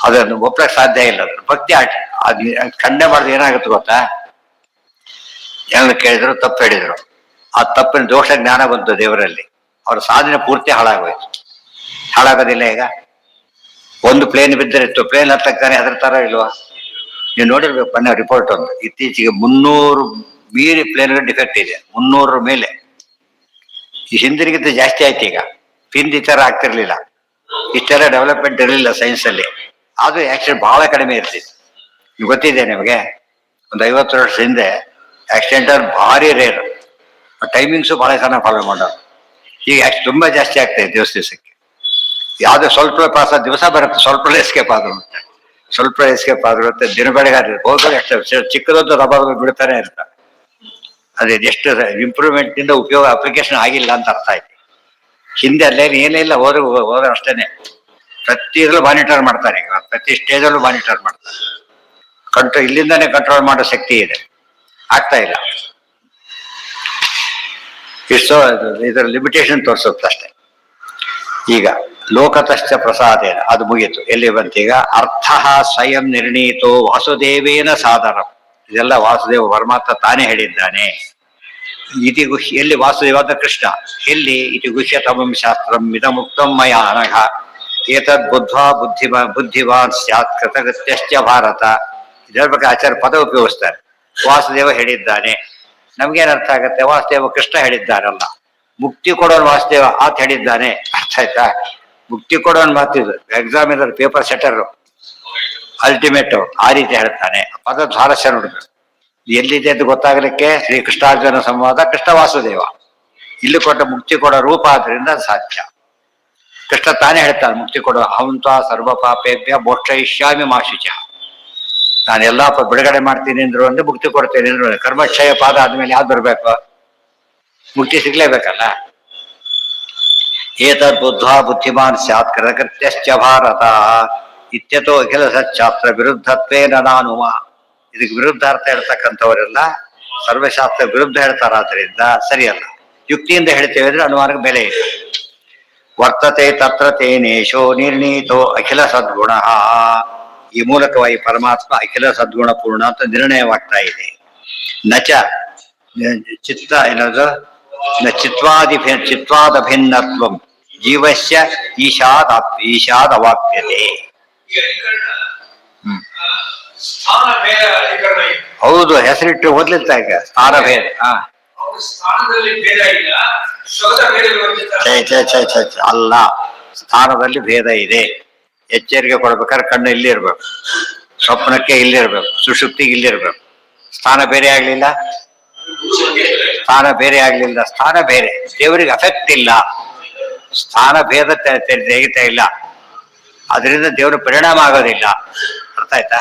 ಅದನ್ನು ಒಪ್ಪಳಕ್ ಸಾಧ್ಯ ಇಲ್ಲ. ಅದ್ರ ಭಕ್ತಿ ಅದ್ ಖಂಡನೆ ಮಾಡಿದ್ರೆ ಏನಾಗುತ್ತೆ ಗೊತ್ತಾ, ಏನಾದ್ರು ಕೇಳಿದ್ರು ತಪ್ಪು ಹೇಳಿದ್ರು, ಆ ತಪ್ಪಿನ ದೋಷ ಜ್ಞಾನ ಬಂತು ದೇವರಲ್ಲಿ, ಅವ್ರ ಸಾಧನೆ ಪೂರ್ತಿ ಹಾಳಾಗೋಯ್ತು. ಹಾಳಾಗೋದಿಲ್ಲ. ಈಗ ಒಂದು ಪ್ಲೇನ್ ಬಿದ್ದಿತ್ತು, ಪ್ಲೇನ್ ಹತ್ತಕ್ತಾನೆ ಹೆದರ್ತಾರ ಇಲ್ವಾ? ನೀವು ನೋಡಿರ್ಬೇಕು ಮೊನ್ನೆ ರಿಪೋರ್ಟ್ ಒಂದು, ಇತ್ತೀಚೆಗೆ 300 ಮೀರಿ ಪ್ಲೇನ್ಗಳು ಡಿಫೆಕ್ಟ್ ಇದೆ, 300 ಮೇಲೆ. ಈ ಹಿಂದಿನಗಿಂತ ಜಾಸ್ತಿ ಆಯ್ತು. ಈಗ ಹಿಂದೆ ಈ ತರ ಆಗ್ತಿರ್ಲಿಲ್ಲ, ಇಷ್ಟೆಲ್ಲ ಡೆವಲಪ್ಮೆಂಟ್ ಇರಲಿಲ್ಲ ಸೈನ್ಸ್ ಅಲ್ಲಿ. ಆದ್ರೂ ಆಕ್ಸಿಡೆಂಟ್ ಬಹಳ ಕಡಿಮೆ ಇರ್ತಿತ್ತು. ನೀವು ಗೊತ್ತಿದೆ ನಿಮಗೆ, ಒಂದು 50 ವರ್ಷ ಹಿಂದೆ ಆಕ್ಸಿಡೆಂಟ್ ಭಾರಿ ರೇರ್, ಟೈಮಿಂಗ್ಸು ಬಹಳ ಚೆನ್ನಾಗಿ ಫಾಲೋ ಮಾಡೋರು. ಈಗ ತುಂಬಾ ಜಾಸ್ತಿ ಆಗ್ತಾಯಿದೆ ದಿವಸಕ್ಕೆ. ಯಾವ್ದು ಸ್ವಲ್ಪ ಪಾಸ ದಿವಸ ಬರುತ್ತೆ, ಸ್ವಲ್ಪ ಎಸ್ಕೇಪ್ ಆದ್ರು ಮತ್ತೆ ಸ್ವಲ್ಪ ಎಸ್ಕೇಪ್ ಆದ್ರು ಮತ್ತೆ ದಿನ ಬೆಳಗಾದ್ರೆ ಹೋಗ್ತಾರೆ. ಅಷ್ಟೇ ಚಿಕ್ಕದೊಂದು ರಬ್ಬರ್ ಬಿಡ್ತಾನೆ ಇರ್ತಾರೆ. ಅದೇ ಎಷ್ಟು ಇಂಪ್ರೂವ್ಮೆಂಟ್ ಇಂದ ಉಪಯೋಗ ಅಪ್ಲಿಕೇಶನ್ ಆಗಿಲ್ಲ ಅಂತ ಅರ್ಥ ಆಯ್ತು. ಹಿಂದೆ ಅಲ್ಲೇನು ಏನಿಲ್ಲ, ಹೋದ್ರೆ ಅಷ್ಟೇನೆ. ಪ್ರತಿ ಇದ್ರಲ್ಲೂ ಮಾನಿಟರ್ ಮಾಡ್ತಾರೆ. ಈಗ ಪ್ರತಿ ಸ್ಟೇಜಲ್ಲೂ ಮಾನಿಟರ್ ಮಾಡ್ತಾರೆ. ಇಲ್ಲಿಂದಾನೇ ಕಂಟ್ರೋಲ್ ಮಾಡೋ ಶಕ್ತಿ ಇದೆ, ಆಗ್ತಾ ಇಲ್ಲ. ಇಷ್ಟೋ ಇದರ ಲಿಮಿಟೇಷನ್ ತೋರಿಸುತ್ತೆ ಅಷ್ಟೇ. ಈಗ ಲೋಕತಶ್ಚ ಪ್ರಸಾದೇನ ಅದು ಮುಗೀತು. ಎಲ್ಲಿ ಬಂತೀಗ ಅರ್ಥ ಸ್ವಯಂ ನಿರ್ಣೀತೋ ವಾಸುದೇವೇನ ಸಾಧನಂ. ಇದೆಲ್ಲ ವಾಸುದೇವ ಪರಮಾತ್ಮ ತಾನೇ ಹೇಳಿದ್ದಾನೆ. ಇತಿ ಗುಹ್ಯ ಎಲ್ಲಿ ವಾಸುದೇವ ಅಂತ ಕೃಷ್ಣ, ಎಲ್ಲಿ ಇತಿ ಗುಹ್ಯತಮಂ ಶಾಸ್ತ್ರಂ ಇದಮುಕ್ತಂ ಮಯಾ ಅನಘ ಏತದ್ ಬುದ್ಧ್ವಾ ಬುದ್ಧಿವಾನ್ ಸ್ಯಾತ್ ಕೃತಗತ್ಯಶ್ಚ ಭಾರತ. ಹೇಳ್ಬೇಕು ಆಚಾರ್ಯ ಪದ ಉಪಯೋಗಿಸ್ತಾರೆ. ವಾಸುದೇವ ಹೇಳಿದ್ದಾನೆ, ನಮ್ಗೇನ್ ಅರ್ಥ ಆಗತ್ತೆ? ವಾಸುದೇವ ಕೃಷ್ಣ ಹೇಳಿದ್ದಾರಲ್ಲ. ಮುಕ್ತಿ ಕೊಡೋನ್ ವಾಸುದೇವ ಆತ ಹೇಳಿದ್ದಾನೆ. ಅರ್ಥ ಆಯ್ತಾ? ಮುಕ್ತಿ ಕೊಡೋನ್ ಮಾತಿದ್ದು ಎಕ್ಸಾಮ್ ಇರೋದು ಪೇಪರ್ ಸೆಟರ್ ಅಲ್ಟಿಮೇಟ್ ಆ ರೀತಿ ಹೇಳ್ತಾನೆ. ಪದ ಸ್ವಾರಸ್ಯ ನೋಡ್ಬೇಕು. ಎಲ್ಲಿದೆ ಅಂತ ಗೊತ್ತಾಗಲಿಕ್ಕೆ ಶ್ರೀ ಕೃಷ್ಣಾರ್ಜುನ ಸಂವಾದ ಕೃಷ್ಣ ವಾಸುದೇವ ಇಲ್ಲಿ ಕೊಟ್ಟ ಮುಕ್ತಿ ಕೊಡೋ ರೂಪ ಆದ್ರಿಂದ ಸಾಧ್ಯ. ಕೃಷ್ಣ ತಾನೇ ಹೇಳ್ತಾನೆ ಮುಕ್ತಿ ಕೊಡೋ ಅಹಂತ್ವ ಸರ್ವ ಪಾಪೇಭ್ಯ ಮೋಕ್ಷಯಿಷ್ಯಾಮಿ ಮಾ ಶುಚ. ನಾನೆಲ್ಲಾ ಬಿಡುಗಡೆ ಮಾಡ್ತೀನಿ ಅಂದ್ರು ಅಂದ್ರೆ ಮುಕ್ತಿ ಕೊಡ್ತೇನೆ ಅಂದ್ರು. ಕರ್ಮಕ್ಷಯ ಪಾದ ಆದ್ಮೇಲೆ ಯಾವ್ದು ಬರ್ಬೇಕು? ಮುಕ್ತಿ ಸಿಗ್ಲೇಬೇಕಲ್ಲ. ಏತದ್ ಬುದ್ಧ್ವಾ ಬುದ್ಧಿಮಾನ್ ಸ್ಯಾತ್ ಕೃತಕೃತ್ಯಶ್ಚ ಭಾರತ ಇತ್ಯತೋ ಅಖಿಲ ಸಚ್ಚಾಸ್ತ್ರ ವಿರುದ್ಧತ್ವೇನ ನಾನುಮ. ಇದಕ್ಕೆ ವಿರುದ್ಧಾರ್ಥ ಹೇಳ್ತಕ್ಕಂಥವರೆಲ್ಲ ಸರ್ವಶಾಸ್ತ್ರ ವಿರುದ್ಧ ಹೇಳ್ತಾರಾದ್ರಿಂದ ಸರಿಯಲ್ಲ. ಯುಕ್ತಿಯಿಂದ ಹೇಳ್ತೇವೆ ಅಂದ್ರೆ ಅನುಮಾನಕ್ಕೆ ಬೆಲೆ ಇದೆ. ವರ್ತತೆ ತತ್ರ ತೇನೇಶೋ ನಿರ್ಣೀತೋ ಅಖಿಲ ಸದ್ಗುಣ. ಈ ಮೂಲಕವಾಗಿ ಪರಮಾತ್ಮ ಅಖಿಲ ಸದ್ಗುಣ ಪೂರ್ಣ ಅಂತ ನಿರ್ಣಯವಾಗ್ತಾ ಇದೆ. ನಚ ಚಿತ್ತ ಏನದು ಚಿತ್ವಾದಭಿನ್ನತ್ವಂ ಜೀವಸ್ಯ ಈಶಾದ್ ಅವಾಪ್ಯತೆ. ಹೌದು, ಹೆಸರಿಟ್ಟು ಓದ್ಲಿರ್ತಾ ಈಗ ಸ್ಥಾನ ಭೇದ. ಅಲ್ಲ, ಸ್ಥಾನದಲ್ಲಿ ಭೇದ ಇದೆ. ಎಚ್ಚರಿಕೆ ಕೊಡ್ಬೇಕಾದ್ರೆ ಕಣ್ಣು ಇಲ್ಲಿ ಇರ್ಬೇಕು, ಸ್ವಪ್ನಕ್ಕೆ ಇಲ್ಲಿರ್ಬೇಕು, ಸುಷುಪ್ತಿಗೆ ಇಲ್ಲಿರ್ಬೇಕು. ಸ್ಥಾನ ಬೇರೆ ಆಗ್ಲಿಲ್ಲ, ಸ್ಥಾನ ಬೇರೆ ಆಗ್ಲಿಲ್ಲ, ಸ್ಥಾನ ಬೇರೆ. ದೇವರಿಗೆ ಅಫೆಕ್ಟ್ ಇಲ್ಲ, ಸ್ಥಾನ ಭೇದ ತೆಗಿತಾ ಇಲ್ಲ, ಅದರಿಂದ ದೇವರ ಪರಿಣಾಮ ಆಗೋದಿಲ್ಲ. ಅರ್ಥ ಆಯ್ತಾ?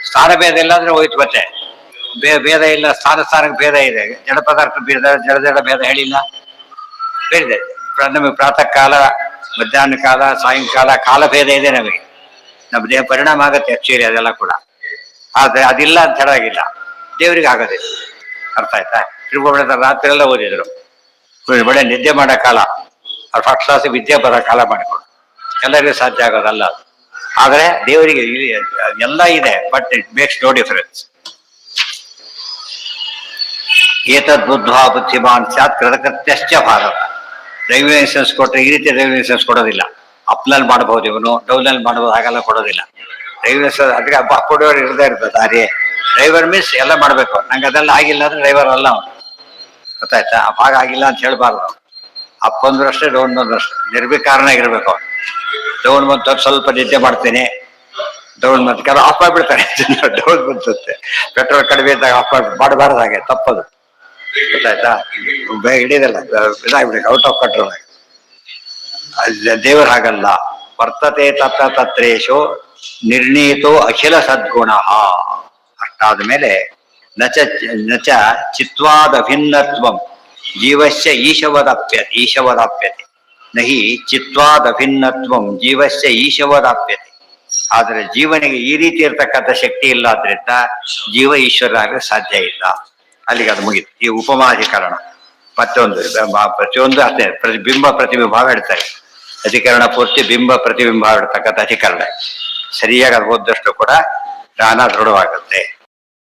ಸ್ಥಾನ ಭೇದ ಇಲ್ಲ ಅಂದ್ರೆ ಹೋಯ್ತು. ಮತ್ತೆ ಭೇದ ಇಲ್ಲ, ಸ್ಥಾನಕ್ಕೆ ಭೇದ ಇದೆ. ಜಡ ಪದಾರ್ಥ ಭೇದ, ಜಡ ಭೇದ ಹೇಳಿಲ್ಲ, ಬೇರೆ ನಮಗೆ ಪ್ರಾತಃ ಕಾಲ, ಮಧ್ಯಾಹ್ನ ಕಾಲ, ಸಾಯಂಕಾಲ ಕಾಲ ಭೇದ ಇದೆ. ನಮಗೆ ನಮ್ಮ ದೇಹ ಪರಿಣಾಮ ಆಗುತ್ತೆ ಆಕ್ಚುಲಿ ಅದೆಲ್ಲ ಕೂಡ. ಆದ್ರೆ ಅದಿಲ್ಲ ಅಂತ ಹೇಳಾಗಿಲ್ಲ, ದೇವರಿಗೆ ಆಗೋದಿಲ್ಲ. ಅರ್ಥ ಆಯ್ತಾ? ತಿರುಗುಬಣ್ಣದ ರಾತ್ರಿ ಎಲ್ಲ ಓದಿದ್ರು, ಒಳ್ಳೆ ನಿದ್ದೆ ಮಾಡೋ ಕಾಲ, ಫಸ್ಟ್ ಕ್ಲಾಸ್ ವಿದ್ಯೆ ಬರೋ ಕಾಲ ಮಾಡಿಕೊಂಡು ಎಲ್ಲರಿಗೂ ಸಾಧ್ಯ ಆಗೋದಲ್ಲ. ಆದ್ರೆ ದೇವರಿಗೆ ಎಲ್ಲ ಇದೆ, but it makes no difference. ಏತದ್ ಬುದ್ಧ್ವಾ ಬುದ್ಧಿಮಾನ್ ಸ್ಯಾತ್ ಕೃತಕೃತ್ಯಶ್ಚ ಭಾರತ. ಡ್ರೈವಿಂಗ್ ಲೈಸೆನ್ಸ್ ಕೊಟ್ಟರೆ ಈ ರೀತಿ ಡ್ರೈವಿಂಗ್ ಲೈಸೆನ್ಸ್ ಕೊಡೋದಿಲ್ಲ. ಅಪ್ನಲ್ಲಿ ಮಾಡಬಹುದು, ಇವನು ಡೌನಲ್ಲಿ ಮಾಡಬಹುದು, ಹಾಗೆಲ್ಲ ಕೊಡೋದಿಲ್ಲ. ಡ್ರೈವಿಂಗ್ ಲೈಸೆನ್ಸ್ ಅದಕ್ಕೆ ಹಬ್ಬ ಕೊಡೋರು ಇರದೇ ಇರ್ತದೆ. ದಾರಿ ಡ್ರೈವರ್ ಮೀನ್ಸ್ ಎಲ್ಲ ಮಾಡಬೇಕು. ನಂಗೆ ಅದೆಲ್ಲ ಆಗಿಲ್ಲ ಅಂದ್ರೆ ಡ್ರೈವರ್ ಅಲ್ಲ ಅವನು. ಗೊತ್ತಾಯ್ತಾ? ಭಾಗ ಆಗಿಲ್ಲ ಅಂತ ಹೇಳ್ಬಾರ್ದು. ಅಪ್ಪಂದ್ರು ಅಷ್ಟೇ, ಡೌನ್ ಬಂದ್ರು ಅಷ್ಟೇ, ನಿರ್ವಿಕಾರನಾಗಿರ್ಬೇಕು ಅವನು. ಡೌನ್ ಬಂತು ಸ್ವಲ್ಪ ನಿದ್ದೆ ಮಾಡ್ತೀನಿ, ಡೌನ್ ಬಂತು ಕೆಲವು ಆಫ್ ಮಾಡಿಬಿಡ್ತಾನೆ. ಡೌನ್ ಬಂತುತ್ತೆ, ಪೆಟ್ರೋಲ್ ಕಡಿಮೆ ಇದ್ದಾಗ ಆಫ್ ಮಾಡಬಾರ್ದು, ಹಾಗೆ ತಪ್ಪದು. ಗೊತ್ತಾಯ್ತಾ? ಹಿಡಿಯೋದಲ್ಲ, ಇದಾಗ್ಬಿಡಿ ಔಟ್ ಆಫ್ ಕಂಟ್ರೋಲ್ ಆಗಿ. ದೇವರು ಹಾಗಲ್ಲ. ವರ್ತತೆ ತತ್ರ ತತ್ರೇಶು ನಿರ್ಣೀತೋ ಅಖಿಲ ಸದ್ಗುಣ. ಅಷ್ಟಾದ ಮೇಲೆ ನಚ ಚಿತ್ವಾದಭಿನ್ನತ್ವಂ ಜೀವಸ್ಯ ಈಶವದಾಪ್ಯತೆ ನಹಿ ಚಿತ್ವಾದಭಿನ್ನತ್ವಂ ಜೀವಸ್ಯ ಈಶವದಾಪ್ಯತೆ. ಆದರೆ ಜೀವನಿಗೆ ಈ ರೀತಿ ಇರ್ತಕ್ಕಂಥ ಶಕ್ತಿ ಇಲ್ಲ, ಆದ್ರಿಂದ ಜೀವ ಈಶ್ವರನಾಗಲು ಸಾಧ್ಯ ಇಲ್ಲ. ಅಲ್ಲಿಗೆ ಅದು ಮುಗಿತು. ಈ ಉಪಮಾಧಿಕರಣ ಮತ್ತೊಂದು ಪ್ರತಿಯೊಂದು ಅಷ್ಟೇ ಬಿಂಬ ಪ್ರತಿಬಿಂಬ ಹೇಳ್ತಾರೆ. ಅಧಿಕರಣ ಪೂರ್ತಿ ಬಿಂಬ ಪ್ರತಿಬಿಂಬ ಇಡ್ತಕ್ಕಂಥ ಅಧಿಕರಣ. ಸರಿಯಾಗಿ ಅದು ಓದಷ್ಟು ಕೂಡ ಜ್ಞಾನ ದೃಢವಾಗುತ್ತೆ.